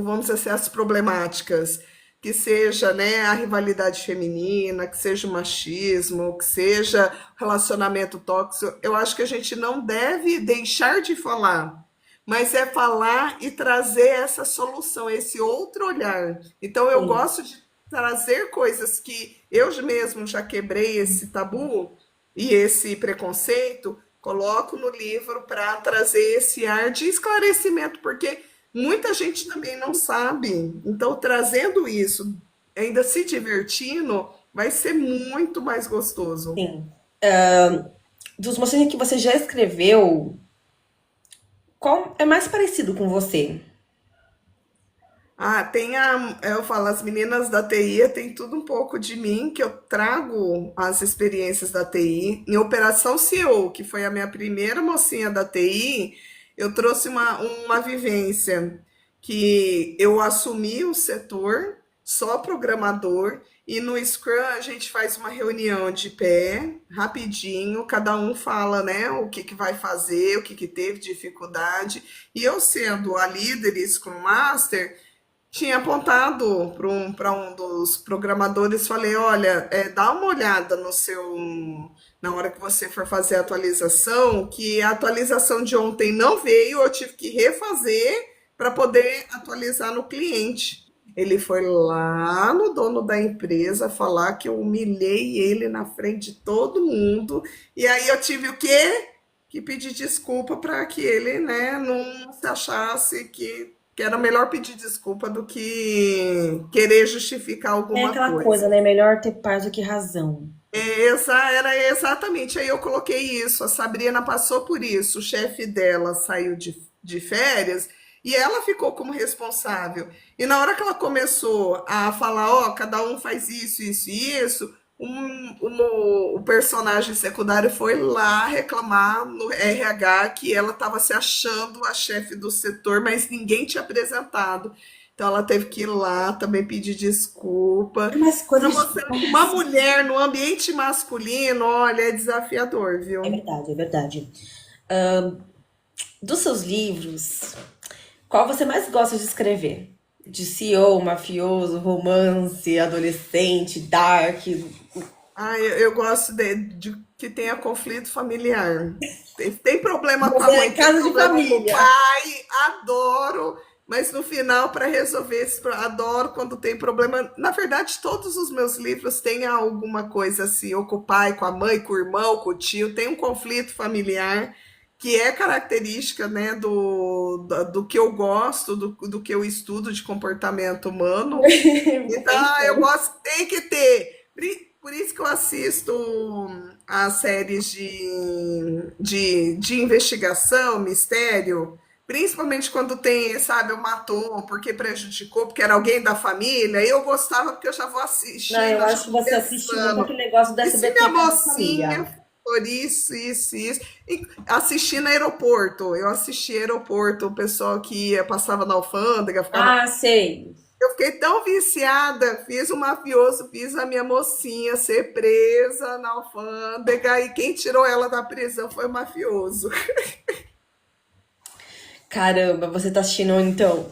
vamos dizer assim, as problemáticas, que seja, né, a rivalidade feminina, que seja o machismo, que seja relacionamento tóxico. Eu acho que a gente não deve deixar de falar, mas é falar e trazer essa solução, esse outro olhar. Então eu Sim. gosto de trazer coisas que eu mesmo já quebrei esse tabu e esse preconceito, coloco no livro para trazer esse ar de esclarecimento, porque muita gente também não sabe. Então, trazendo isso, ainda se divertindo, vai ser muito mais gostoso. Sim. Dos mocinhos que você já escreveu, qual é mais parecido com você? Ah, eu falo, as meninas da TI tem tudo um pouco de mim, que eu trago as experiências da TI. Em Operação CEO, que foi a minha primeira mocinha da TI, eu trouxe uma vivência que eu assumi o setor, só programador, e no Scrum a gente faz uma reunião de pé, rapidinho, cada um fala, né, o que que vai fazer, o que que teve dificuldade, e eu sendo a líder e Scrum Master, tinha apontado para um dos programadores, falei, olha, dá uma olhada no seu, na hora que você for fazer a atualização, que a atualização de ontem não veio, eu tive que refazer para poder atualizar no cliente. Ele foi lá no dono da empresa falar que eu humilhei ele na frente de todo mundo, e aí eu tive o quê? Que pedir desculpa para que ele, né, não se achasse que era melhor pedir desculpa do que querer justificar É alguma aquela coisa, coisa. né? Melhor ter paz do que razão. Essa era exatamente, aí eu coloquei isso. A Sabrina passou por isso. O chefe dela saiu de férias E ela ficou como responsável. E na hora que ela começou a falar, ó, cada um faz isso, isso e isso, o personagem secundário foi lá reclamar no RH que ela estava se achando a chefe do setor, mas ninguém tinha apresentado. Então ela teve que ir lá também pedir desculpa. Umas Para coisas você, uma demais. mulher no ambiente masculino, olha, é desafiador, É viu? verdade, é verdade. Dos seus livros, qual você mais gosta de escrever? De CEO, mafioso, romance, adolescente, dark. Ah, eu gosto de que tenha conflito familiar. Tem problema com a Você é mãe, tem casa de problema com o família. pai, adoro, mas no final, para resolver adoro quando tem problema. Na verdade, todos os meus livros têm alguma coisa assim, ou com o pai, com a mãe, com o irmão, com o tio, tem um conflito familiar que é característica, né, do que eu gosto, do que eu estudo de comportamento humano. Então, eu Então, gosto, tem que ter. Por isso que eu assisto as séries de investigação, mistério, principalmente quando tem, sabe, matou, porque prejudicou, porque era alguém da família. Eu gostava porque eu já vou não, assistindo, eu eu já acho que vou você assistiu muito pensando. aquele negócio do E se minha SBT Casa de mocinha Família. for isso. E assisti no aeroporto, eu assisti aeroporto, o pessoal que ia, passava na alfândega, ficava. Ah, sei. Eu fiquei tão viciada, fiz o mafioso, fiz a minha mocinha ser presa na alfândega e quem tirou ela da prisão foi o mafioso. Caramba, você tá assistindo então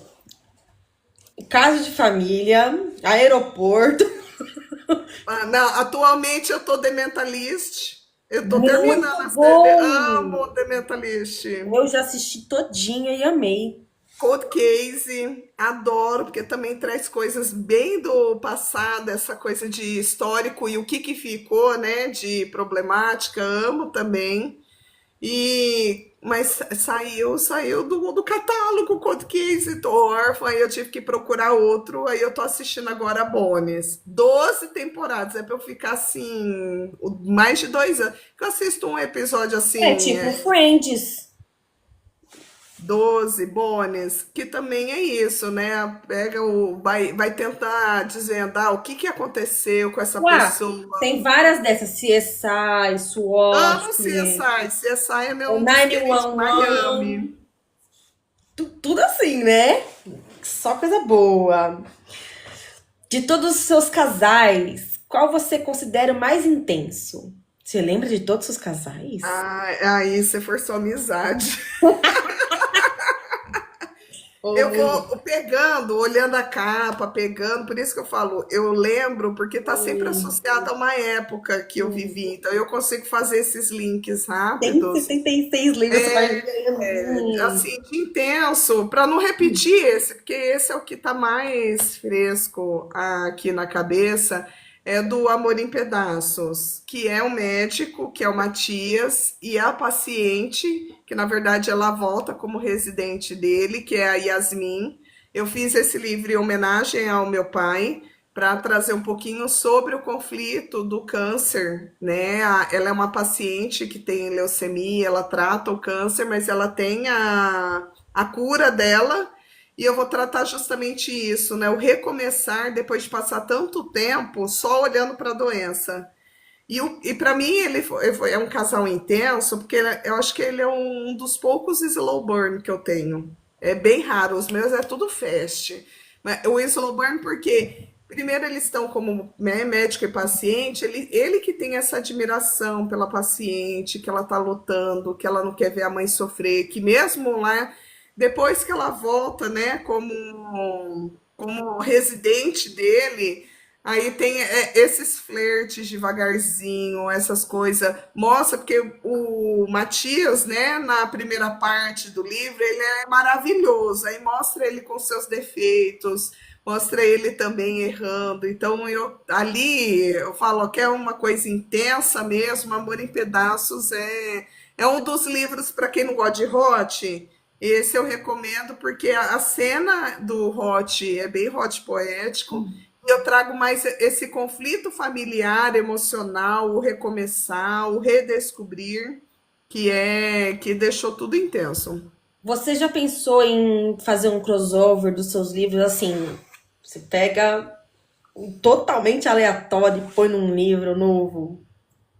Casa de Família, Aeroporto. Ah, não, atualmente eu tô The Mentalist, eu tô terminando Muito a série, bom! amo The Mentalist. Eu já assisti todinha e amei. Cold Case, adoro, porque também traz coisas bem do passado, essa coisa de histórico e o que que ficou, né, de problemática, amo também. Mas saiu do catálogo Code Case, tô órfã, aí eu tive que procurar outro, aí eu tô assistindo agora a Bones. 12 temporadas, é pra eu ficar assim, mais de 2 anos. Eu assisto um episódio É assim, tipo Friends. 12 Bones, que também é isso, né? Vai tentar desvendar o que que aconteceu com essa Ué, pessoa. tem várias dessas. CSI, SWAT, Amo CSI, CSI é meu, o um dos queridos de 911. Miami. Tudo assim, né? Só coisa boa. De todos os seus casais, qual você considera o mais intenso? Você lembra de todos os seus casais? Ah, aí você forçou a amizade. Oh, Eu meu vou Deus. pegando, olhando a capa, pegando, por isso que eu falo, eu lembro, porque está sempre associado a uma época que eu vivi, então eu consigo fazer esses links Tem rápidos, 76 livros, você vai vendo. assim, de intenso, para não repetir esse, porque esse é o que está mais fresco aqui na cabeça, é do Amor em Pedaços, que é o médico, que é o Matias, e a paciente, que na verdade ela volta como residente dele, que é a Yasmin. Eu fiz esse livro em homenagem ao meu pai, para trazer um pouquinho sobre o conflito do câncer, né? Ela é uma paciente que tem leucemia, ela trata o câncer, mas ela tem a cura dela, e eu vou tratar justamente isso, né? O recomeçar depois de passar tanto tempo só olhando para a doença. E para mim é um casal intenso, porque eu acho que ele é um dos poucos slow burn que eu tenho. É bem raro, os meus é tudo fast. Mas o slow burn porque primeiro eles estão como, né, médico e paciente, ele que tem essa admiração pela paciente, que ela está lutando, que ela não quer ver a mãe sofrer, que mesmo lá depois que ela volta, né, como residente dele, aí tem esses flertes devagarzinho, essas coisas. Mostra, porque o Matias, né, na primeira parte do livro, ele é maravilhoso. Aí mostra ele com seus defeitos, mostra ele também errando. Então, ali eu falo que é uma coisa intensa mesmo. Amor em Pedaços é um dos livros para quem não gosta de hot. Esse eu recomendo porque a cena do hot é bem hot poético. Eu trago mais esse conflito familiar, emocional, o recomeçar, o redescobrir, que deixou tudo intenso. Você já pensou em fazer um crossover dos seus livros assim? Você pega um totalmente aleatório e põe num livro novo.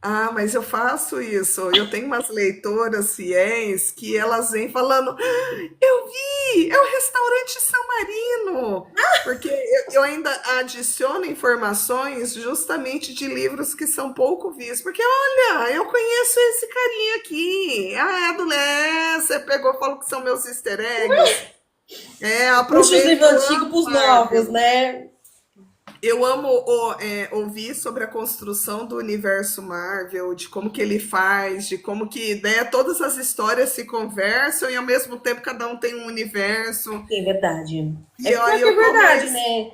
Ah, mas eu faço isso. Eu tenho umas leitoras fiéis que elas vêm falando: "Ah, eu vi, é o restaurante São Marino." Porque eu ainda adiciono informações justamente de livros que são pouco vistos. Porque, olha, eu conheço esse carinha aqui. Ah, é do Lé, você pegou e falou que são meus easter eggs. É, Puxa os aproveito, livros eu antigos amo pros novos, Marvel. né? Eu amo ouvir sobre a construção do universo Marvel, de como que ele faz, de como que, né, todas as histórias se conversam e ao mesmo tempo cada um tem um universo. Sim, verdade. É E pior aí que é eu tô verdade, mais. né?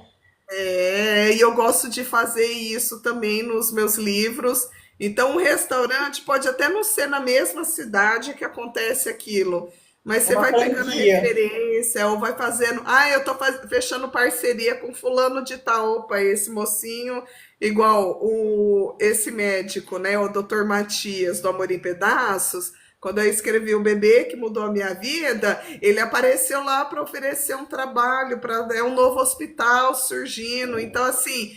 E eu gosto de fazer isso também nos meus livros. Então, um restaurante pode até não ser na mesma cidade que acontece aquilo, mas É você uma vai pegando a franquia. referência, ou vai fazendo. Ah, eu tô fechando parceria com fulano de tal. Opa, esse mocinho, igual esse médico, né? O Dr. Matias, do Amor em Pedaços. Quando eu escrevi O Bebê que Mudou a Minha Vida, ele apareceu lá para oferecer um trabalho, para um novo hospital surgindo. Então, assim,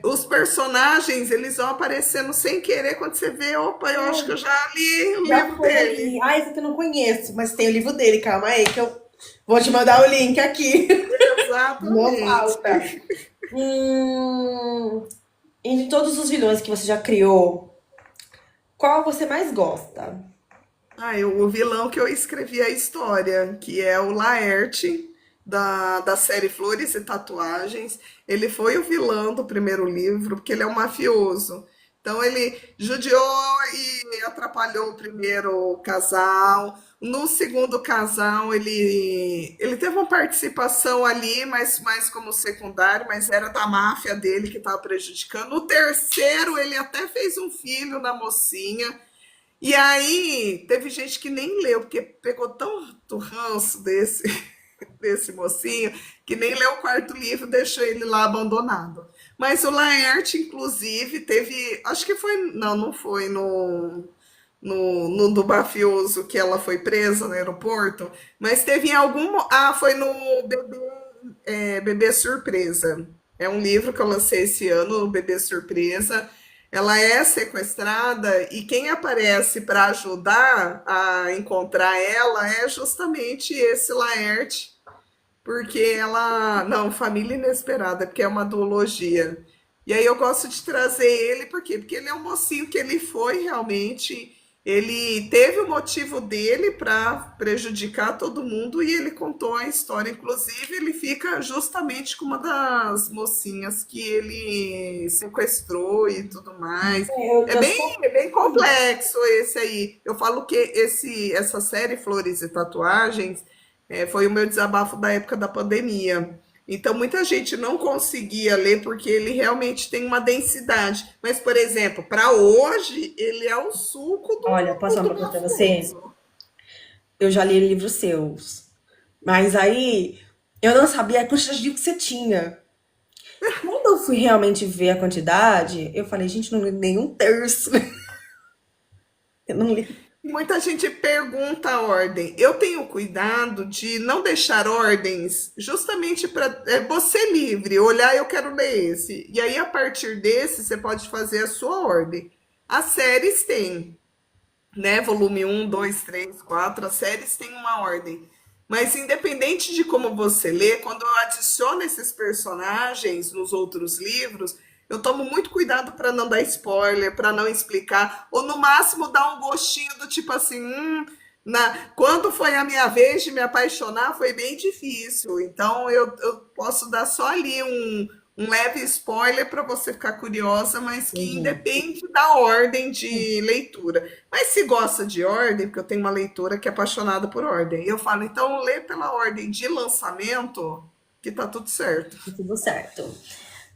os personagens eles vão aparecendo sem querer quando você vê, opa, eu acho que eu já li o Já livro foi dele. ali. Ah, esse aqui eu não conheço, mas tem o livro dele. Calma aí, que eu vou te mandar o link aqui. Não Exatamente. falta. Hum, e de todos os vilões que você já criou, qual você mais gosta? O vilão que eu escrevi a história, que é o Laerte, da série Flores e Tatuagens. Ele foi o vilão do primeiro livro, porque ele é um mafioso. Então ele judiou e atrapalhou o primeiro casal. No segundo casal, ele teve uma participação ali, mas mais como secundário, mas era da máfia dele que estava prejudicando. No terceiro, ele até fez um filho na mocinha. E aí, teve gente que nem leu, porque pegou tanto ranço desse mocinho, que nem leu o quarto livro, deixou ele lá abandonado. Mas o Laerte, inclusive, teve. Acho que foi. Não, não foi no do mafioso que ela foi presa no aeroporto, mas teve em algum. Ah, foi no Bebê Surpresa. É um livro que eu lancei esse ano, o Bebê Surpresa. Ela é sequestrada e quem aparece para ajudar a encontrar ela é justamente esse Laerte, porque ela. Não, Família Inesperada, porque é uma duologia. E aí eu gosto de trazer ele, por quê? Porque ele é um mocinho que ele foi realmente. Ele teve o motivo dele para prejudicar todo mundo e ele contou a história. Inclusive, ele fica justamente com uma das mocinhas que ele sequestrou e tudo mais. Eu sou. É bem complexo esse aí. Eu falo que essa série Flores e Tatuagens foi o meu desabafo da época da pandemia. Então, muita gente não conseguia ler porque ele realmente tem uma densidade. Mas, por exemplo, para hoje, ele é o suco Olha, posso falar do uma coisa pra você? mafoso. Eu já li livros seus. Mas aí eu não sabia a quantidade de livros que você tinha. Quando eu fui realmente ver a quantidade, eu falei, gente, não li nem um terço. Eu não li. Muita gente pergunta a ordem. Eu tenho cuidado de não deixar ordens justamente para você livre, olhar, eu quero ler esse. E aí, a partir desse, você pode fazer a sua ordem. As séries têm, né? Volume um, 2, 3, 4. As séries têm uma ordem. Mas independente de como você lê, quando eu adiciono esses personagens nos outros livros, eu tomo muito cuidado para não dar spoiler, para não explicar, ou no máximo dar um gostinho do tipo assim, quando foi a minha vez de me apaixonar, foi bem difícil. Então eu posso dar só ali um leve spoiler para você ficar curiosa, mas que Entendi. independe da ordem de leitura. Mas se gosta de ordem, porque eu tenho uma leitora que é apaixonada por ordem, eu falo, então lê pela ordem de lançamento, que tá tudo certo. Tudo certo.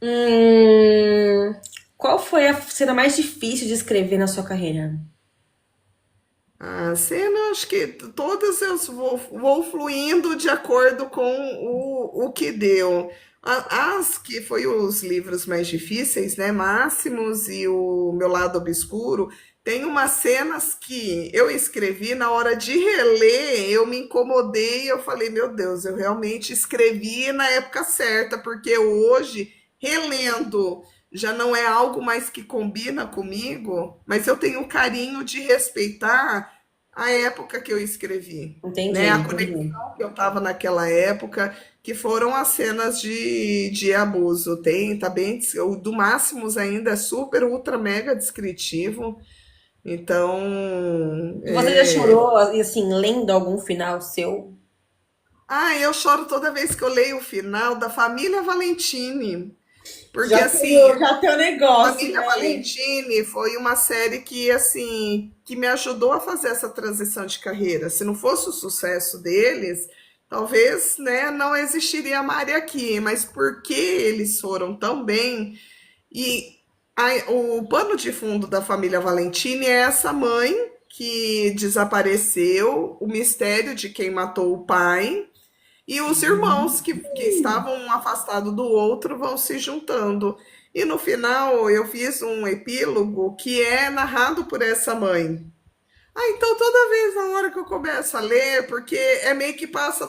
Hum, qual foi a cena mais difícil de escrever na sua carreira? A cena, eu acho que todas eu vou fluindo de acordo com o que deu. As que foi os livros mais difíceis, né? Máximos e o Meu Lado Obscuro, tem umas cenas que eu escrevi na hora de reler, eu me incomodei, eu falei, meu Deus, eu realmente escrevi na época certa, porque hoje, relendo já não é algo mais que combina comigo, mas eu tenho o carinho de respeitar a época que eu escrevi, Entendi, né? A entendi. conexão que eu estava naquela época, que foram as cenas de abuso. Tem, tá bem, o do Máximos ainda é super, ultra, mega descritivo. Então, Você já chorou, assim, lendo algum final seu? eu choro toda vez que eu leio o final da Família Valentini, porque assim, Já tem o negócio, Família né? Valentini foi uma série que, assim, que me ajudou a fazer essa transição de carreira. Se não fosse o sucesso deles, talvez, né, não existiria a Mari aqui, mas porque eles foram tão bem e o pano de fundo da família Valentini é essa mãe que desapareceu, o mistério de quem matou o pai, e os irmãos que estavam um afastado do outro vão se juntando. E no final eu fiz um epílogo que é narrado por essa mãe. Então toda vez na hora que eu começo a ler, porque é meio que passa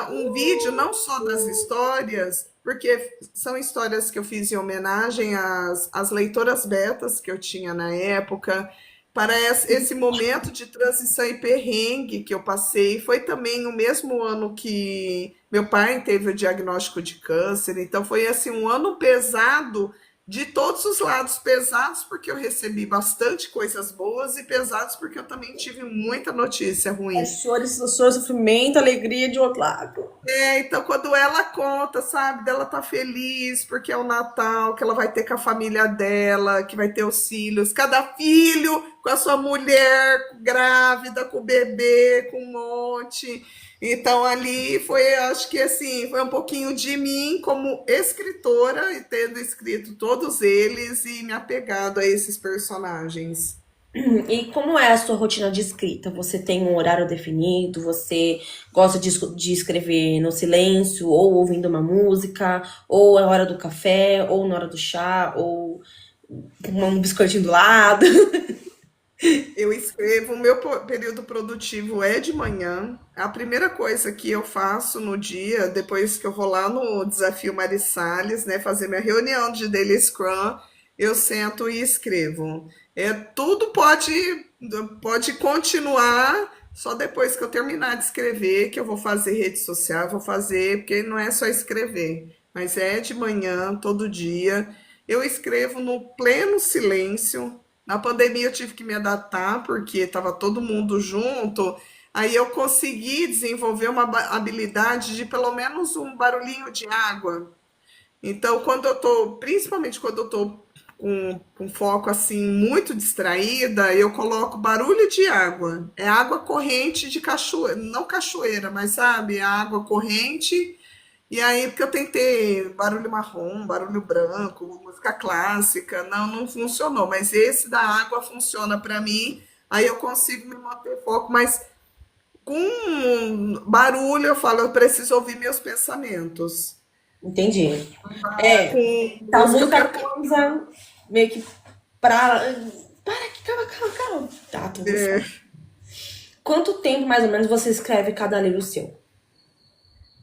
um vídeo não só das histórias, porque são histórias que eu fiz em homenagem às leitoras betas que eu tinha na época, para esse momento de transição e perrengue que eu passei. Foi também o mesmo ano que meu pai teve o diagnóstico de câncer, então foi assim um ano pesado de todos os lados, pesados porque eu recebi bastante coisas boas e pesados porque eu também tive muita notícia É ruim. choro, sofrimento, alegria de outro lado. Então quando ela conta, sabe, dela tá feliz porque é o Natal, que ela vai ter com a família dela, que vai ter os filhos, cada filho com a sua mulher grávida, com o bebê, com um monte. Então ali foi, acho que assim, foi um pouquinho de mim como escritora e tendo escrito todos eles e me apegado a esses personagens. E como é a sua rotina de escrita? Você tem um horário definido? Você gosta de escrever no silêncio, ou ouvindo uma música, ou é hora do café, ou na hora do chá, ou com um biscoitinho do lado? Eu escrevo, o meu período produtivo é de manhã. A primeira coisa que eu faço no dia, depois que eu vou lá no Desafio Mari Salles, né, fazer minha reunião de Daily Scrum, eu sento e escrevo. Tudo pode continuar só depois que eu terminar de escrever, que eu vou fazer rede social, vou fazer, porque não é só escrever, mas é de manhã, todo dia. Eu escrevo no pleno silêncio. Na pandemia eu tive que me adaptar porque estava todo mundo junto. Aí eu consegui desenvolver uma habilidade de pelo menos um barulhinho de água. Então, quando eu tô, principalmente quando eu tô com foco assim muito distraída, eu coloco barulho de água. É água corrente de cachoeira, não cachoeira, mas sabe, a água corrente. E aí, porque eu tentei barulho marrom, barulho branco, música clássica, não funcionou. Mas esse da água funciona para mim. Aí eu consigo me manter foco, mas com barulho eu falo, eu preciso ouvir meus pensamentos. Entendi. É, Com tá música eu muita quero. coisa meio que pra. Para aqui, calma, calma, calma. Tá tudo certo. Quanto tempo mais ou menos você escreve cada livro seu?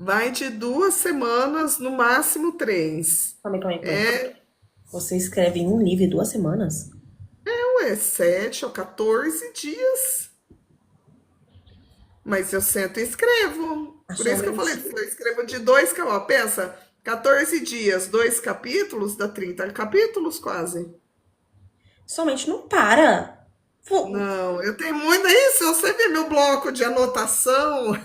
Vai de 2 semanas, no máximo 3. Calma aí, calma aí, calma aí. Você escreve em um livro em 2 semanas? Ué, 7 ou 14 dias. Mas eu sento e escrevo. A Por sua isso que eu falei, mente eu escrevo de dois, ó, pensa, 14 dias, 2 capítulos, dá 30 capítulos quase. Sua mente não para. Não, eu tenho muito. Isso, você vê meu bloco de anotação,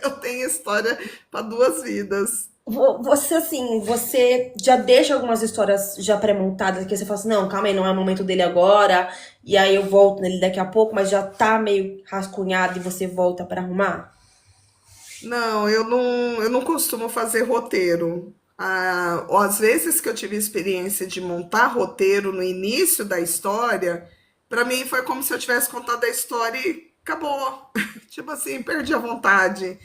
eu tenho história para 2 vidas. Você, assim, você já deixa algumas histórias já pré-montadas que você fala assim, não, calma aí, não é o momento dele agora, e aí eu volto nele daqui a pouco, mas já tá meio rascunhado e você volta pra arrumar? Não, eu não costumo fazer roteiro. Às vezes que eu tive experiência de montar roteiro no início da história, Para mim foi como se eu tivesse contado a história e acabou. Tipo assim, perdi a vontade.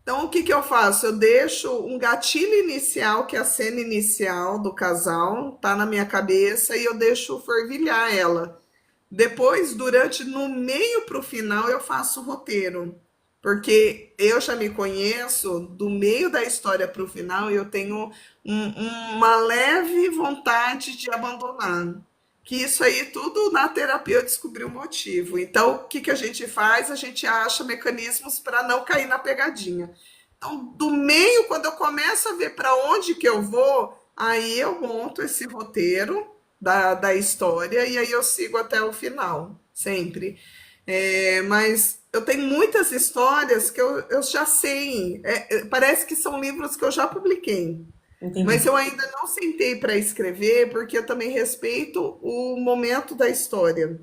Então, o que que eu faço? Eu deixo um gatilho inicial, que é a cena inicial do casal, tá na minha cabeça, e eu deixo fervilhar ela. Depois, durante, no meio para o final, eu faço o roteiro. Porque eu já me conheço, do meio da história para o final, eu tenho uma leve vontade de abandonar. Que isso aí, tudo na terapia eu descobri o motivo. Então, o que que a gente faz? A gente acha mecanismos para não cair na pegadinha. Então, do meio, quando eu começo a ver para onde que eu vou, aí eu monto esse roteiro da história e aí eu sigo até o final, sempre. Mas eu tenho muitas histórias que eu já sei, parece que são livros que eu já publiquei, Entendi. mas eu ainda não sentei para escrever, porque eu também respeito o momento da história.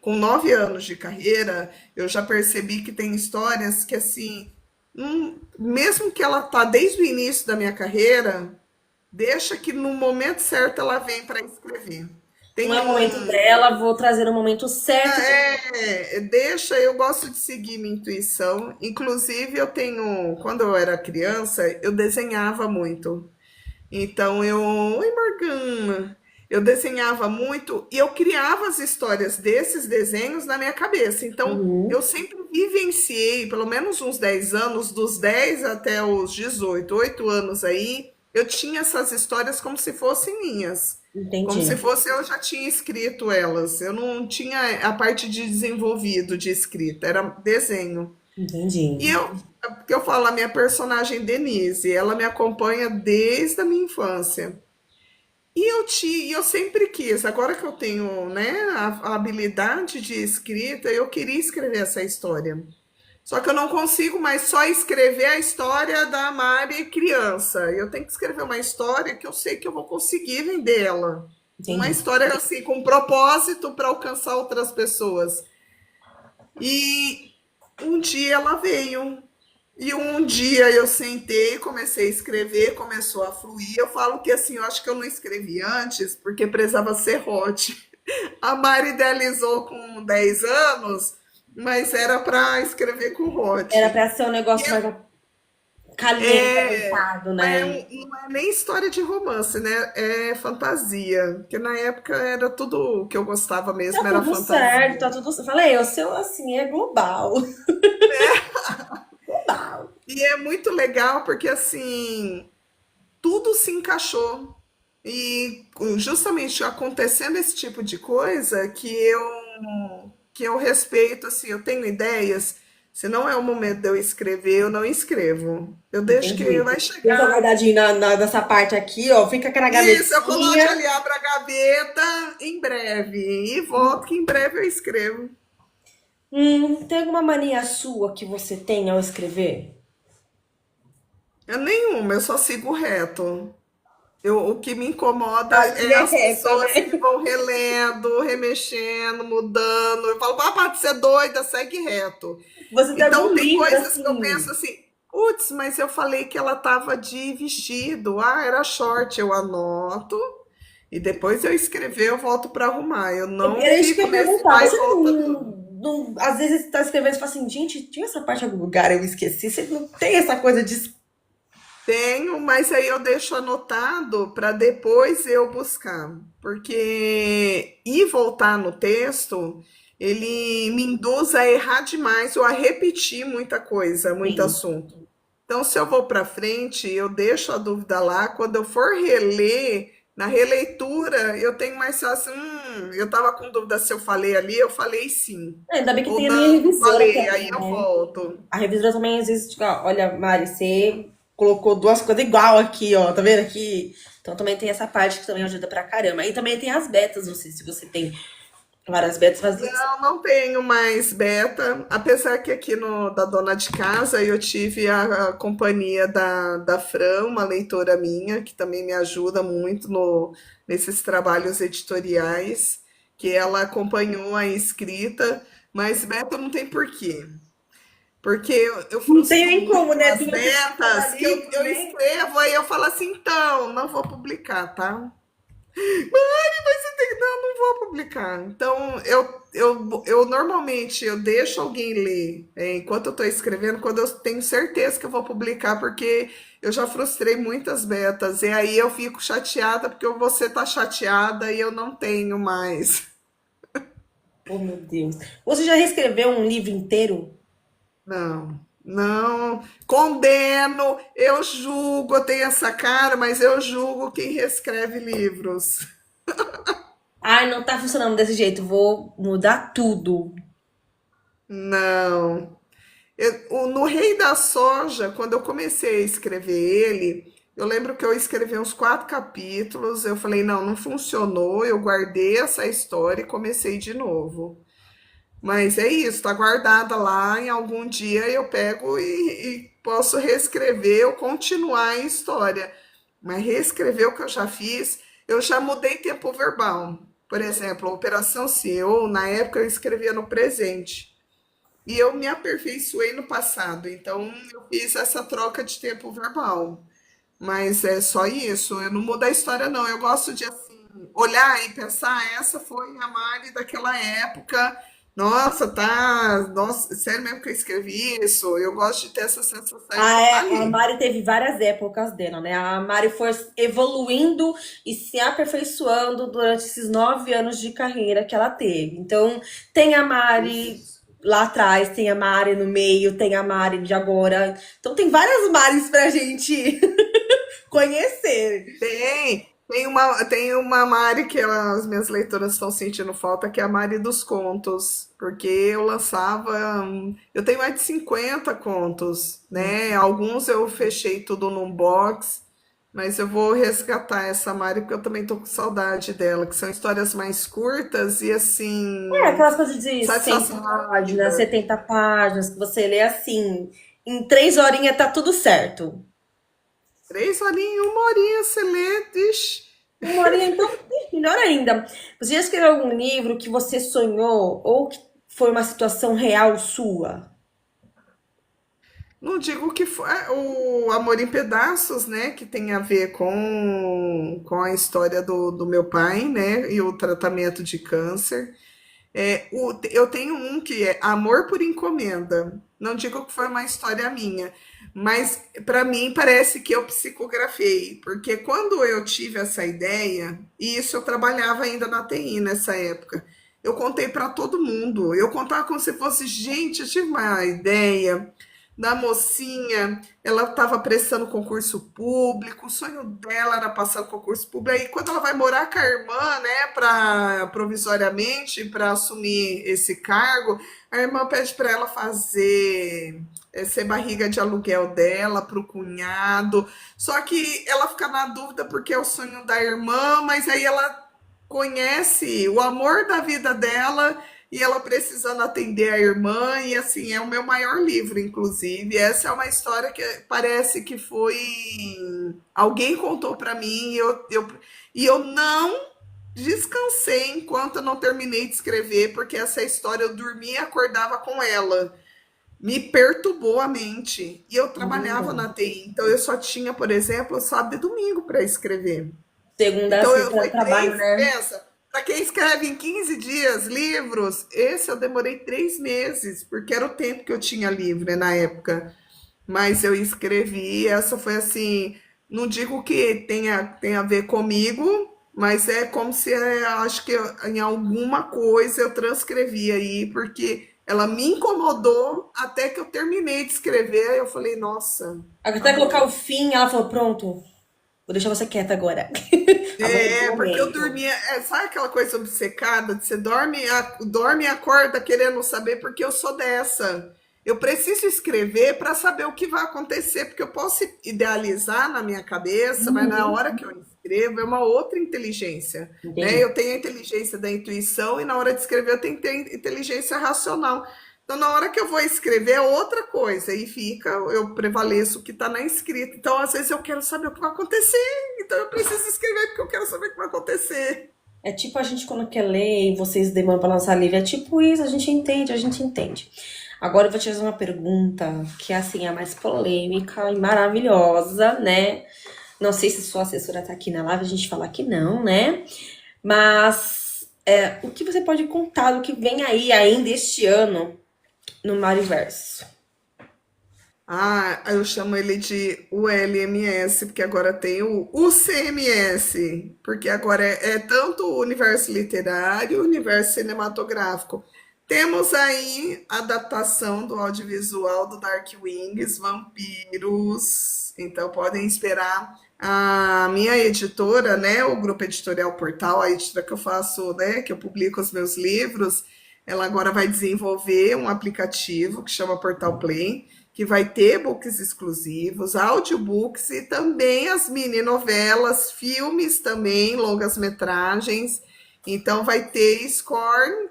Com 9 anos de carreira, eu já percebi que tem histórias que, assim, mesmo que ela tá desde o início da minha carreira, deixa que no momento certo ela vem para escrever. Não Tem é o momento dela, vou trazer o momento certo de. deixa, eu gosto de seguir minha intuição. Inclusive, eu tenho, quando eu era criança, eu desenhava muito. Então oi Morgana, eu desenhava muito e eu criava as histórias desses desenhos na minha cabeça. Então eu Uhum, sempre vivenciei, pelo menos uns 10 anos, dos 10 até os 18, 8 anos aí, eu tinha essas histórias como se fossem minhas. Como se entendi. fosse eu já tinha escrito elas. Eu não tinha a parte de desenvolvido de escrita, era desenho. E Entendi. porque eu falo, a minha personagem Denise, ela me acompanha desde a minha infância. E eu sempre quis, agora que eu tenho, né, a habilidade de escrita, eu queria escrever essa história. Só que eu não consigo mais só escrever a história da Mari criança. Eu tenho que escrever uma história que eu sei que eu vou conseguir vender ela. Uma Entendi. história assim, com propósito para alcançar outras pessoas. E um dia ela veio. E um dia eu sentei, comecei a escrever, começou a fluir. Eu falo que assim, eu acho que eu não escrevi antes, porque precisava ser hot. A Mari idealizou com 10 anos, mas era para escrever com Era hot. pra ser um negócio mais caliente, apertado, Mas né? não é nem história de romance, né? É fantasia. Porque na época era tudo que eu gostava Tá mesmo, era tudo certo, tá fantasia. tudo. Falei, o seu assim é global. Global. E é muito legal porque assim, tudo se encaixou. E justamente acontecendo esse tipo de coisa que eu respeito, assim, eu tenho ideias. Se não é o momento de eu escrever, eu não escrevo. Eu deixo que Entendi. vai Deixa chegar. guardadinho nessa parte aqui, ó. Fica aqui na Isso, eu coloco gavetinha. ali, abro a gaveta em breve. E volto que em breve eu escrevo. Tem alguma mania sua que você tem ao escrever? Nenhuma, eu só sigo reto. O que me incomoda Ah, é siga as reta, pessoas que né? vão relendo, remexendo, mudando. Eu falo, para de ser doida, segue reto. Você tem Então, algum tem livro coisas que eu assim? penso assim, putz, mas eu falei que ela tava de vestido. Ah, era short. Eu anoto e depois eu escrever, eu volto para arrumar. Eu não Era isso que eu fico ia nesse perguntar. vai e Você volta, não. às vezes você tá escrevendo e fala assim, gente, tinha essa parte em algum lugar, eu esqueci. Você não tem essa coisa de. Tenho, mas aí eu deixo anotado para depois eu buscar, porque ir voltar no texto, ele me induz a errar demais ou a repetir muita coisa, muito Sim, assunto. Então, se eu vou para frente, eu deixo a dúvida lá. Quando eu for reler, na releitura, eu tenho mais fácil. Eu estava com dúvida se eu falei ali, eu falei sim. ainda bem que Ou tem a minha não, não revisora falei, aí também, eu né? volto. A revisora também às vezes fica, olha, Mari, você colocou duas coisas igual aqui, ó, tá vendo aqui? Então também tem essa parte que também ajuda pra caramba. E também tem as betas, não sei se você tem várias betas, mas Não, não tenho mais beta, apesar que aqui no da dona de casa eu tive a companhia da Fran, uma leitora minha, que também me ajuda muito nesses trabalhos editoriais, que ela acompanhou a escrita, mas beta não tem porquê. Porque eu não tem frustro nem como, muito né? as Tem o pessoal que fala betas, que ali, eu eu também. escrevo, aí eu falo assim, então, não vou publicar, tá? Mari, mas você tem que. Não, não vou publicar. Então, eu normalmente eu deixo alguém ler enquanto eu estou escrevendo, quando eu tenho certeza que eu vou publicar, porque eu já frustrei muitas betas, e aí eu fico chateada porque você tá chateada e eu não tenho mais. Oh, meu Deus. Você já reescreveu um livro inteiro? Não, não, condeno, eu julgo, eu tenho essa cara, mas eu julgo quem reescreve livros. Ai, não tá funcionando desse jeito. Vou mudar tudo. Não. No Rei da Soja, quando eu comecei a escrever ele, eu lembro que eu escrevi uns 4 capítulos. Eu falei, não, não funcionou. Eu guardei essa história e comecei de novo. Mas é isso, tá guardada lá. Em algum dia eu pego e posso reescrever ou continuar a história. Mas reescrever o que eu já fiz, eu já mudei tempo verbal. Por exemplo, Operação CEO, na época eu escrevia no presente. E eu me aperfeiçoei no passado, então eu fiz essa troca de tempo verbal. Mas é só isso, eu não mudo a história, não. Eu gosto de assim, olhar e pensar, "Ah, essa foi a Mari daquela época. Nossa, tá. Nossa, sério mesmo que eu escrevi isso? Eu gosto de ter essa sensação Ah, é, a ali. Mari teve várias épocas dela, né? A Mari foi evoluindo e se aperfeiçoando durante esses 9 anos de carreira que ela teve. Então, tem a Mari Isso. lá atrás, tem a Mari no meio, tem a Mari de agora. Então, tem várias Maris pra gente conhecer. Tem uma Mari que as minhas leitoras estão sentindo falta, que é a Mari dos contos, porque eu lançava, eu tenho mais de 50 contos, né? Alguns eu fechei tudo num box, mas eu vou resgatar essa Mari porque eu também tô com saudade dela, que são histórias mais curtas e É, assim, aquelas coisas de 100 satisfação páginas, rápida. 70 páginas, que você lê assim, em 3 horinhas tá tudo certo. 3 horinhas, 1 horinha você lê, ixi. 1 horinha, então, melhor ainda. Você já escreveu algum livro que você sonhou ou que foi uma situação real sua? Não digo que foi o Amor em Pedaços, né? Que tem a ver com a história do meu pai, né? E o tratamento de câncer. Eu tenho um que é Amor por Encomenda. Não digo que foi uma história minha, mas para mim parece que eu psicografei, porque quando eu tive essa ideia, e isso eu trabalhava ainda na TI nessa época, eu contei para todo mundo. Eu contava como se fosse, gente, eu tive uma ideia da mocinha, ela estava prestando concurso público, o sonho dela era passar no concurso público, aí quando ela vai morar com a irmã, né, provisoriamente, para assumir esse cargo, a irmã pede para ela fazer ser barriga de aluguel dela para o cunhado, só que ela fica na dúvida porque é o sonho da irmã, mas aí ela conhece o amor da vida dela e ela precisando atender a irmã, e assim, é o meu maior livro, inclusive. Essa é uma história que parece que foi. Alguém contou para mim, e eu não descansei enquanto eu não terminei de escrever, porque essa história eu dormia e acordava com ela. Me perturbou a mente. E eu trabalhava Caramba. na TI, então eu só tinha, por exemplo, sábado e domingo para escrever. Segunda a Então eu sexta foi era trabalho, três, né? pensa, para quem escreve em 15 dias livros, esse eu demorei 3 meses, porque era o tempo que eu tinha livre na época. Mas eu escrevi, essa foi assim, não digo que tenha a ver comigo, mas é como se acho que em alguma coisa eu transcrevi aí, porque ela me incomodou até que eu terminei de escrever, aí eu falei, nossa, Até colocar o amor. fim, ela falou: pronto, vou deixar você quieta agora. Agora é o Porque eu momento. dormia, sabe aquela coisa obcecada de você dorme e acorda querendo saber, porque eu sou dessa. Eu preciso escrever para saber o que vai acontecer, porque eu posso idealizar na minha cabeça, mas na Uhum. hora que eu escrevo é uma outra inteligência, né? Entendi. Eu tenho a inteligência da intuição e na hora de escrever eu tenho que ter inteligência racional. Então, na hora que eu vou escrever é outra coisa, e fica, eu prevaleço o que está na escrita. Então, às vezes eu quero saber o que vai acontecer, então eu preciso escrever porque eu quero saber o que vai acontecer. É tipo a gente quando quer ler e vocês demoram pra lançar livro. É tipo isso, a gente entende, a gente entende. Agora eu vou te fazer uma pergunta que é assim, a mais polêmica e maravilhosa, né? Não sei se sua assessora tá aqui na live, a gente fala que não, né? Mas O que você pode contar do que vem aí ainda este ano no Mariverso? Ah, eu chamo ele de ULMS, porque agora tem o UCMS, porque agora é tanto o universo literário, o universo cinematográfico. Temos aí a adaptação do audiovisual do Dark Wings, Vampiros, então podem esperar. A minha editora, né, o Grupo Editorial Portal, a editora que eu faço, né, que eu publico os meus livros, ela agora vai desenvolver um aplicativo que chama Portal Play, que vai ter books exclusivos, audiobooks e também as mini novelas, filmes também, longas metragens. Então vai ter Scorn,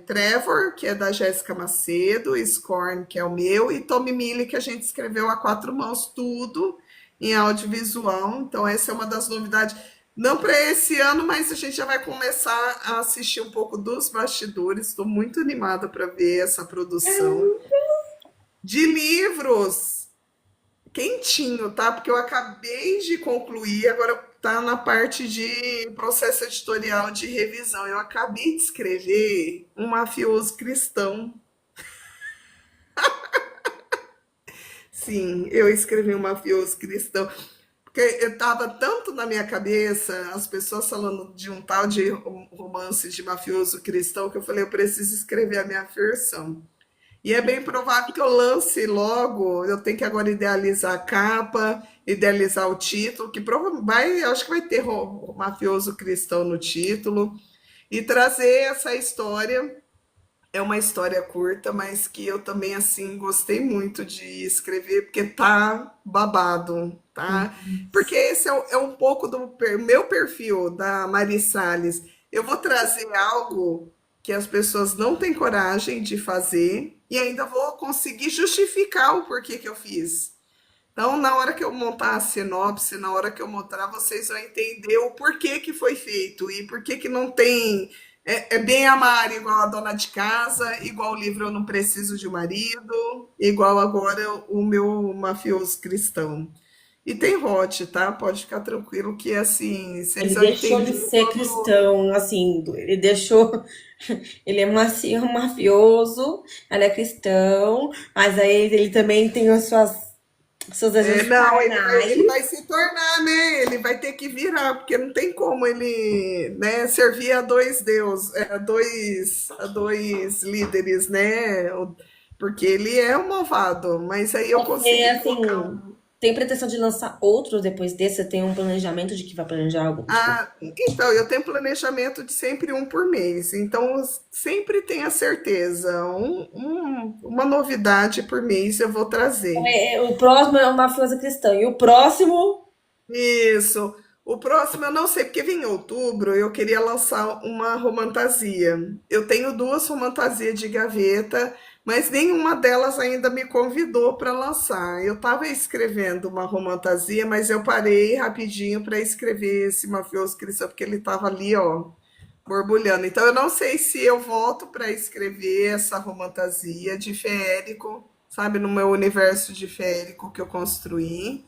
Trevor, que é da Jéssica Macedo, Scorn, que é o meu, e Tommy Mille, que a gente escreveu a quatro mãos, tudo em audiovisual. Então essa é uma das novidades. Não para esse ano, mas a gente já vai começar a assistir um pouco dos bastidores. Estou muito animada para ver essa produção de livros quentinho, tá? Porque eu acabei de concluir, agora tá na parte de processo editorial de revisão. Eu acabei de escrever um mafioso cristão. Sim, eu escrevi um mafioso cristão. Porque eu tava tanto na minha cabeça, as pessoas falando de um tal de romance de mafioso cristão, que eu falei, eu preciso escrever a minha versão. E é bem provável que eu lance logo. Eu tenho que agora idealizar a capa, idealizar o título, que vai, acho que vai ter mafioso cristão no título, e trazer essa história. É uma história curta, mas que eu também assim gostei muito de escrever, porque tá babado, tá? Porque esse é um pouco do meu perfil da Mari Salles. Eu vou trazer algo que as pessoas não têm coragem de fazer e ainda vou conseguir justificar o porquê que eu fiz. Então, na hora que eu montar a sinopse, na hora que eu mostrar, vocês vão entender o porquê que foi feito e por que que não tem. É bem a Mari, igual a dona de casa, igual o livro Eu Não Preciso de um Marido, igual agora o meu mafioso cristão. E tem Hot, tá? Pode ficar tranquilo que assim, vocês Ele vão deixou de entender ser quando. cristão, assim, ele deixou. Ele é mafioso, ele é cristão, mas aí ele também tem seus É, desejos não, ele carnais. vai se tornar, né? Ele vai ter que virar, porque não tem como ele, né, servir a dois deuses, a dois líderes, né? Porque ele é um malvado, mas aí eu Você, consegui colocar. assim, tem pretensão de lançar outros depois desse? Você tem um planejamento de que vai planejar algo, tipo, Ah, então, eu tenho planejamento de sempre um por mês, então sempre tenha certeza, uma novidade por mês eu vou trazer. o próximo é uma mafiosa cristã, e o próximo, Isso. O próximo eu não sei, porque vem em outubro eu queria lançar uma romantasia. Eu tenho duas romantasias de gaveta, mas nenhuma delas ainda me convidou para lançar. Eu estava escrevendo uma romantasia, mas eu parei rapidinho para escrever esse mafioso cristão, porque ele estava ali, ó, borbulhando. Então eu não sei se eu volto para escrever essa romantasia de Férico, sabe, no meu universo de Férico que eu construí.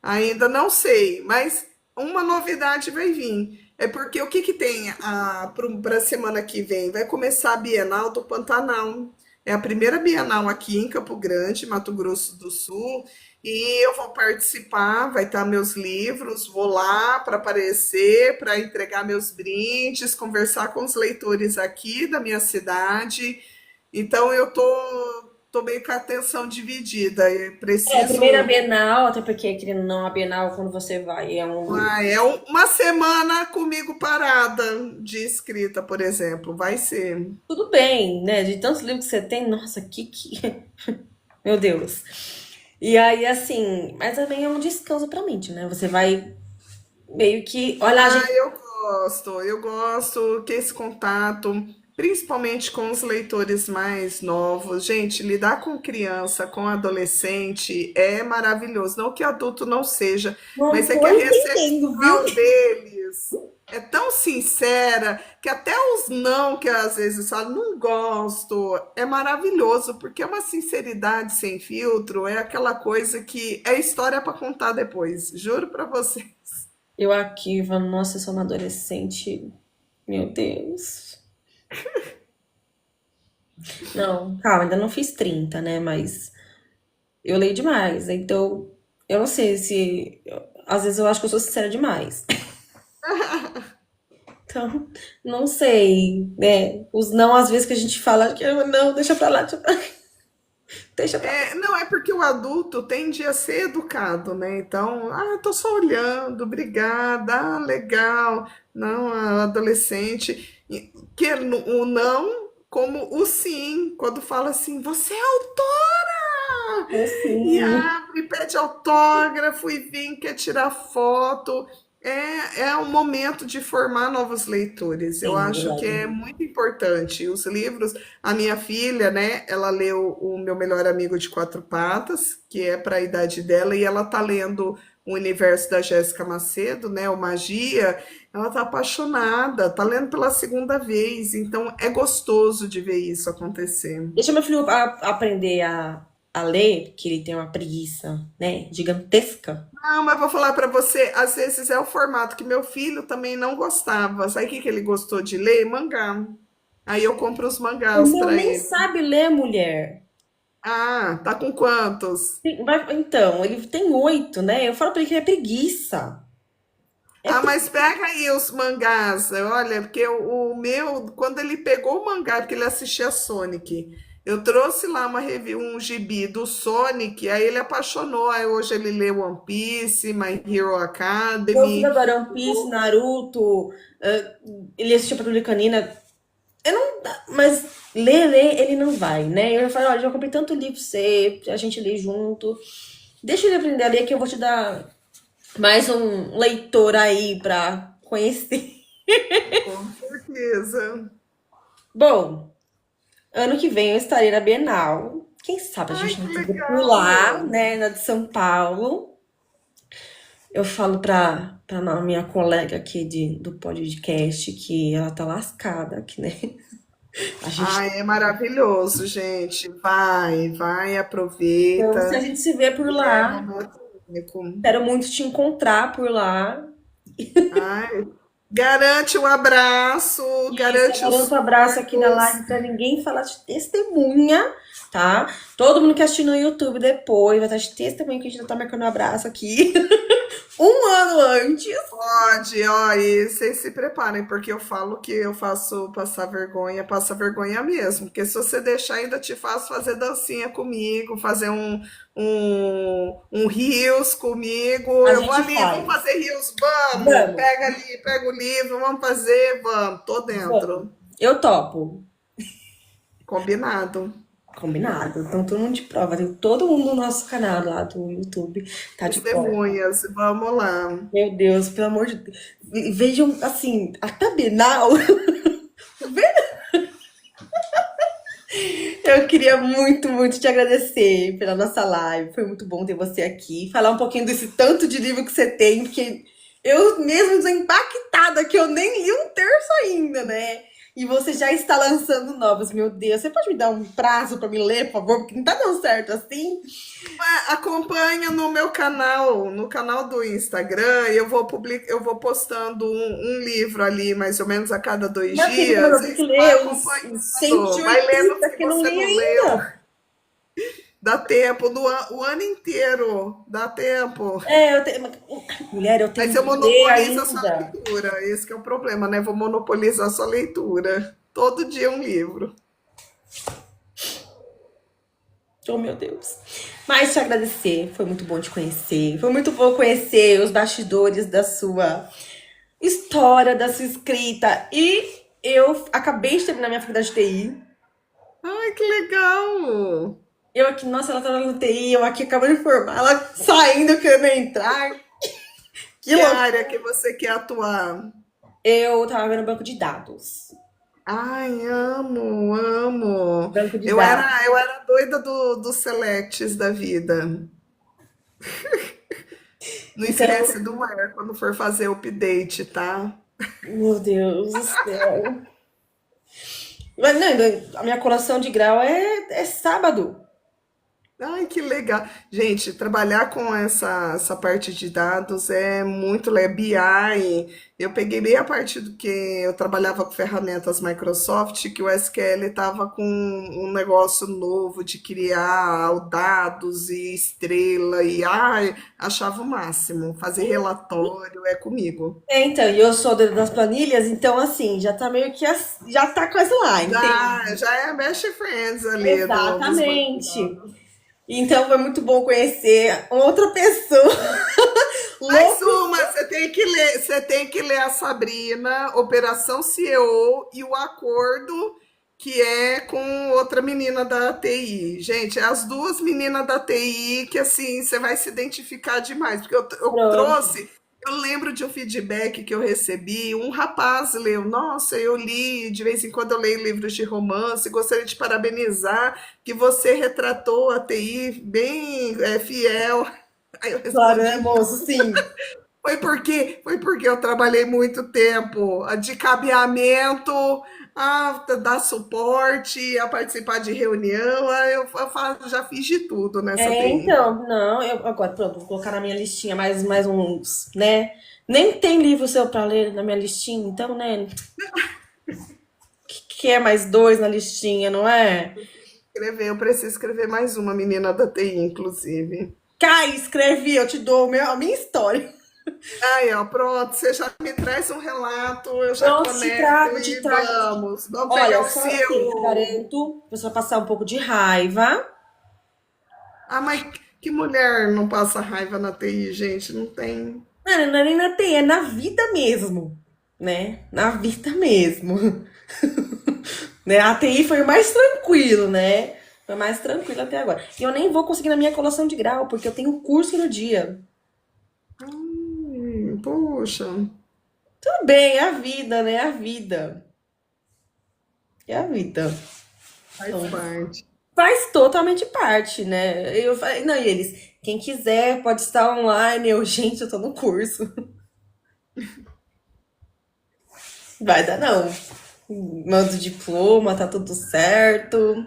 Ainda não sei, mas uma novidade vai vir. É porque o que que tem para a semana que vem? Vai começar a Bienal do Pantanal. É a primeira Bienal aqui em Campo Grande, Mato Grosso do Sul, e eu vou participar, vai estar meus livros, vou lá para aparecer, para entregar meus brindes, conversar com os leitores aqui da minha cidade. Então eu tô meio com a atenção dividida. Eu é a primeira preciso. Bienal, até porque, querendo ou não, a Bienal, quando você vai, É uma semana comigo parada de escrita, por exemplo. Vai ser. tudo bem, né? De tantos livros que você tem, nossa, Meu Deus. E aí, assim, mas também é um descanso pra mente, né? Você vai meio que. Olha, a Ah, gente. eu gosto que esse contato, principalmente com os leitores mais novos, gente, lidar com criança, com adolescente é maravilhoso. Não que adulto não seja, Não mas é tô que a entendendo, viu? recepção deles é tão sincera que até os não que às vezes falam, não gosto, é maravilhoso, porque é uma sinceridade sem filtro, é aquela coisa que é história para contar depois, juro para você. Eu aqui, nossa, eu sou uma adolescente. Meu Deus. Não, calma, ainda não fiz 30, né? Mas eu leio demais. Então, eu não sei se. Às vezes eu acho que eu sou sincera demais. Então, não sei, né? Os não, às vezes que a gente fala que não, deixa pra lá, deixa pra lá, deixa pra lá. É, não, é porque o adulto tende a ser educado, né? Então, tô só olhando, obrigada, legal. Não, a adolescente, que o não como o sim, quando fala assim, você é autora! E Assim, abre, pede autógrafo e vem, quer tirar foto. É um momento de formar novos leitores. Eu sim, acho que verdade. é muito importante. Os livros, a minha filha, né, ela leu O Meu Melhor Amigo de Quatro Patas, que é para a idade dela, e ela tá lendo o universo da Jéssica Macedo, né, o Magia. Ela tá apaixonada, tá lendo pela segunda vez, então é gostoso de ver isso acontecer. Deixa meu filho aprender a ler, que ele tem uma preguiça, né? Gigantesca. Não, mas vou falar para você, às vezes é o formato que meu filho também não gostava. Sabe o que que ele gostou de ler? Mangá. Aí eu compro os O mangás meu para nem ele. sabe ler, mulher. Ah, tá com quantos? Então, ele tem 8, né? Eu falo pra ele que é preguiça. É Ah, mas pega aí os mangás. Olha, porque o meu, quando ele pegou o mangá, porque ele assistia Sonic, eu trouxe lá um gibi do Sonic, aí ele apaixonou. Aí hoje ele lê One Piece, My Hero Meu filho Academy. adora One Piece, Naruto, ele assistiu Patrulha Canina. Eu não, mas ler, ele não vai, né? Eu falei, olha, já comprei tanto livro pra você, a gente lê junto. Deixa ele aprender a ler que eu vou te dar mais um leitor aí pra conhecer. Com certeza. Bom, ano que vem eu estarei na Bienal. Quem sabe a Ai, gente não que fica por lá, legal! né, na de São Paulo. Eu falo pra minha colega aqui do podcast que ela tá lascada aqui, né? A gente, Ai, é maravilhoso, gente. Vai, vai, então, se a aproveita. gente se vê por É um lá, momento único. quero muito te encontrar por lá. Ai, garante um abraço, E garante os separando um abraço aqui na surtos. live pra ninguém falar de testemunha, tá? Todo mundo que assistir no YouTube depois vai estar de testemunha que a gente já tá marcando um abraço aqui. Um ano antes. Pode, ó, e vocês se preparem, porque eu falo que eu faço passar vergonha, passa vergonha mesmo. Porque se você deixar, ainda te faço fazer dancinha comigo, fazer um rios comigo. A Eu vou gente ali, vamos faz. fazer rios, vamos. Vamos. Pega ali, pega o livro, vamos fazer, vamos. Tô Vamos. dentro. Eu topo. Combinado. Combinado. Então, todo mundo de prova. Tem todo mundo no nosso canal lá do YouTube. Tá de prova. Testemunhas, vamos lá. Meu Deus, pelo amor de Deus. Vejam, assim, até Bienal. Eu queria muito, muito te agradecer pela nossa live. Foi muito bom ter você aqui. Falar um pouquinho desse tanto de livro que você tem, porque eu mesmo estou impactada que eu nem li um terço ainda, né? E você já está lançando novos. Meu Deus, você pode me dar um prazo para me ler, por favor? Porque não tá dando certo assim. Acompanha no meu canal, no canal do Instagram, eu vou postando um livro ali, mais ou menos a cada dois Minha filha, como dias. eu tenho Aí que você vai ler os acompanhando, vai lendo os 180 que que eu não você li não leu. ainda. Dá tempo, o ano inteiro, dá tempo. É, eu tenho... Mulher, eu Aí tenho você que ler monopoliza a sua ainda. leitura, esse que é o problema, né? Vou monopolizar a sua leitura. Todo dia um livro. Oh, meu Deus. Mas te agradecer, foi muito bom te conhecer. Foi muito bom conhecer os bastidores da sua história, da sua escrita. E eu acabei de terminar minha faculdade de TI. Ai, que legal! Eu aqui, nossa, ela tá no TI, eu aqui acabando de formar, ela saindo, querendo entrar. Que Que louco. área que você quer atuar? Eu tava vendo banco de dados. Ai, amo, amo. Banco de Eu dados. era doida dos selects da vida. Não Então, esquece do Where quando for fazer o update, tá? meu Deus do céu. Mas não, a minha colação de grau é sábado. Ai, que legal. Gente, trabalhar com essa parte de dados é muito legal. BI, eu peguei bem a parte do que eu trabalhava com ferramentas Microsoft, que o SQL estava com um negócio novo de criar dados e estrela, e ai, achava o máximo. Fazer relatório é comigo. É, então, e eu sou das planilhas, então assim, já tá meio que já tá quase lá, entende? Já é a Best Friends ali dos bancos de Exatamente. dados. Então foi muito bom conhecer outra pessoa. Mais Louco. uma, você tem que ler a Sabrina, Operação CEO e o acordo que é com outra menina da TI. Gente, é as duas meninas da TI que assim você vai se identificar demais, porque eu Pronto. trouxe, eu lembro de um feedback que eu recebi, um rapaz leu, nossa, eu li, de vez em quando eu leio livros de romance, gostaria de parabenizar que você retratou a TI bem fiel. Aí eu Claro, né, respondi, moço? Sim. foi porque eu trabalhei muito tempo de cabeamento, a dar suporte, a participar de reunião, já fiz de tudo nessa É, TI. então, não, eu agora, pronto, vou colocar na minha listinha mais uns, né? Nem tem livro seu pra ler na minha listinha, então, né? Que é mais dois na listinha, não é? Eu preciso escrever mais uma menina da TI, inclusive. Cai, escrevi, eu te dou a minha história. Aí, ó, pronto, você já me traz um relato, eu já Pronto, te conecto trago, te e trago. vamos pegar Olha, o só assim, te seu. garanto, você vai passar um pouco de raiva. Ah, mas que mulher não passa raiva na TI, gente? Não tem. Não é nem na TI, é na vida mesmo, né? Na vida mesmo. Né? A TI foi o mais tranquilo, né? Foi mais tranquilo até agora. E eu nem vou conseguir na minha colação de grau, porque eu tenho curso no dia. Poxa. Tudo bem, é a vida, né? É a vida. É a vida. Faz Então, parte. faz totalmente parte, né? Eu falei, não, e eles, quem quiser pode estar online. Eu, gente, eu tô no curso. Vai dar não. Mando diploma, tá tudo certo.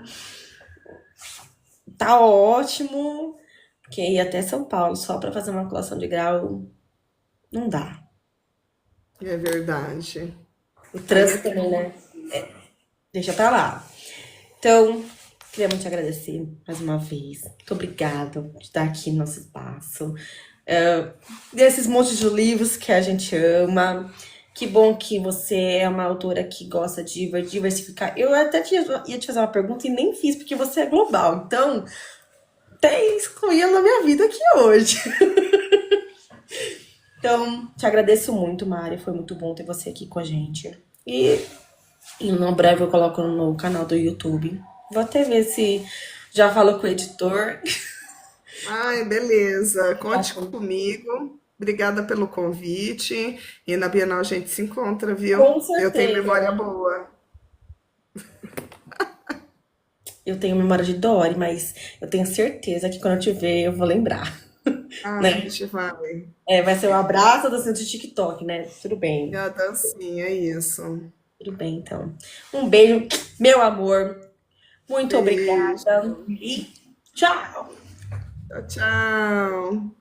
Tá ótimo. Porque ir até São Paulo só pra fazer uma colação de grau não dá. É verdade. O Aí é trânsito também, triste. né? Deixa pra lá. Então, queria muito te agradecer mais uma vez. Muito obrigada por estar aqui no nosso espaço. Desses montes de livros que a gente ama. Que bom que você é uma autora que gosta de diversificar. Eu até ia te fazer uma pergunta e nem fiz, porque você é global. Então, até excluí na minha vida aqui hoje. Então, te agradeço muito, Mari. Foi muito bom ter você aqui com a gente. E no breve eu coloco no canal do YouTube. Vou até ver se já falou com o editor. Ai, beleza. Conte comigo. Obrigada pelo convite. E na Bienal a gente se encontra, viu? Com Eu tenho memória certeza. boa. Eu tenho memória de Dory, mas eu tenho certeza que quando eu te ver, eu vou lembrar, Ah, a né? gente vai. É, vai ser um abraço do centro de TikTok, né? Tudo E bem. a dancinha, é isso. Tudo bem, então. Um beijo, meu amor. Muito Beijo. obrigada. E tchau! Tchau, tchau.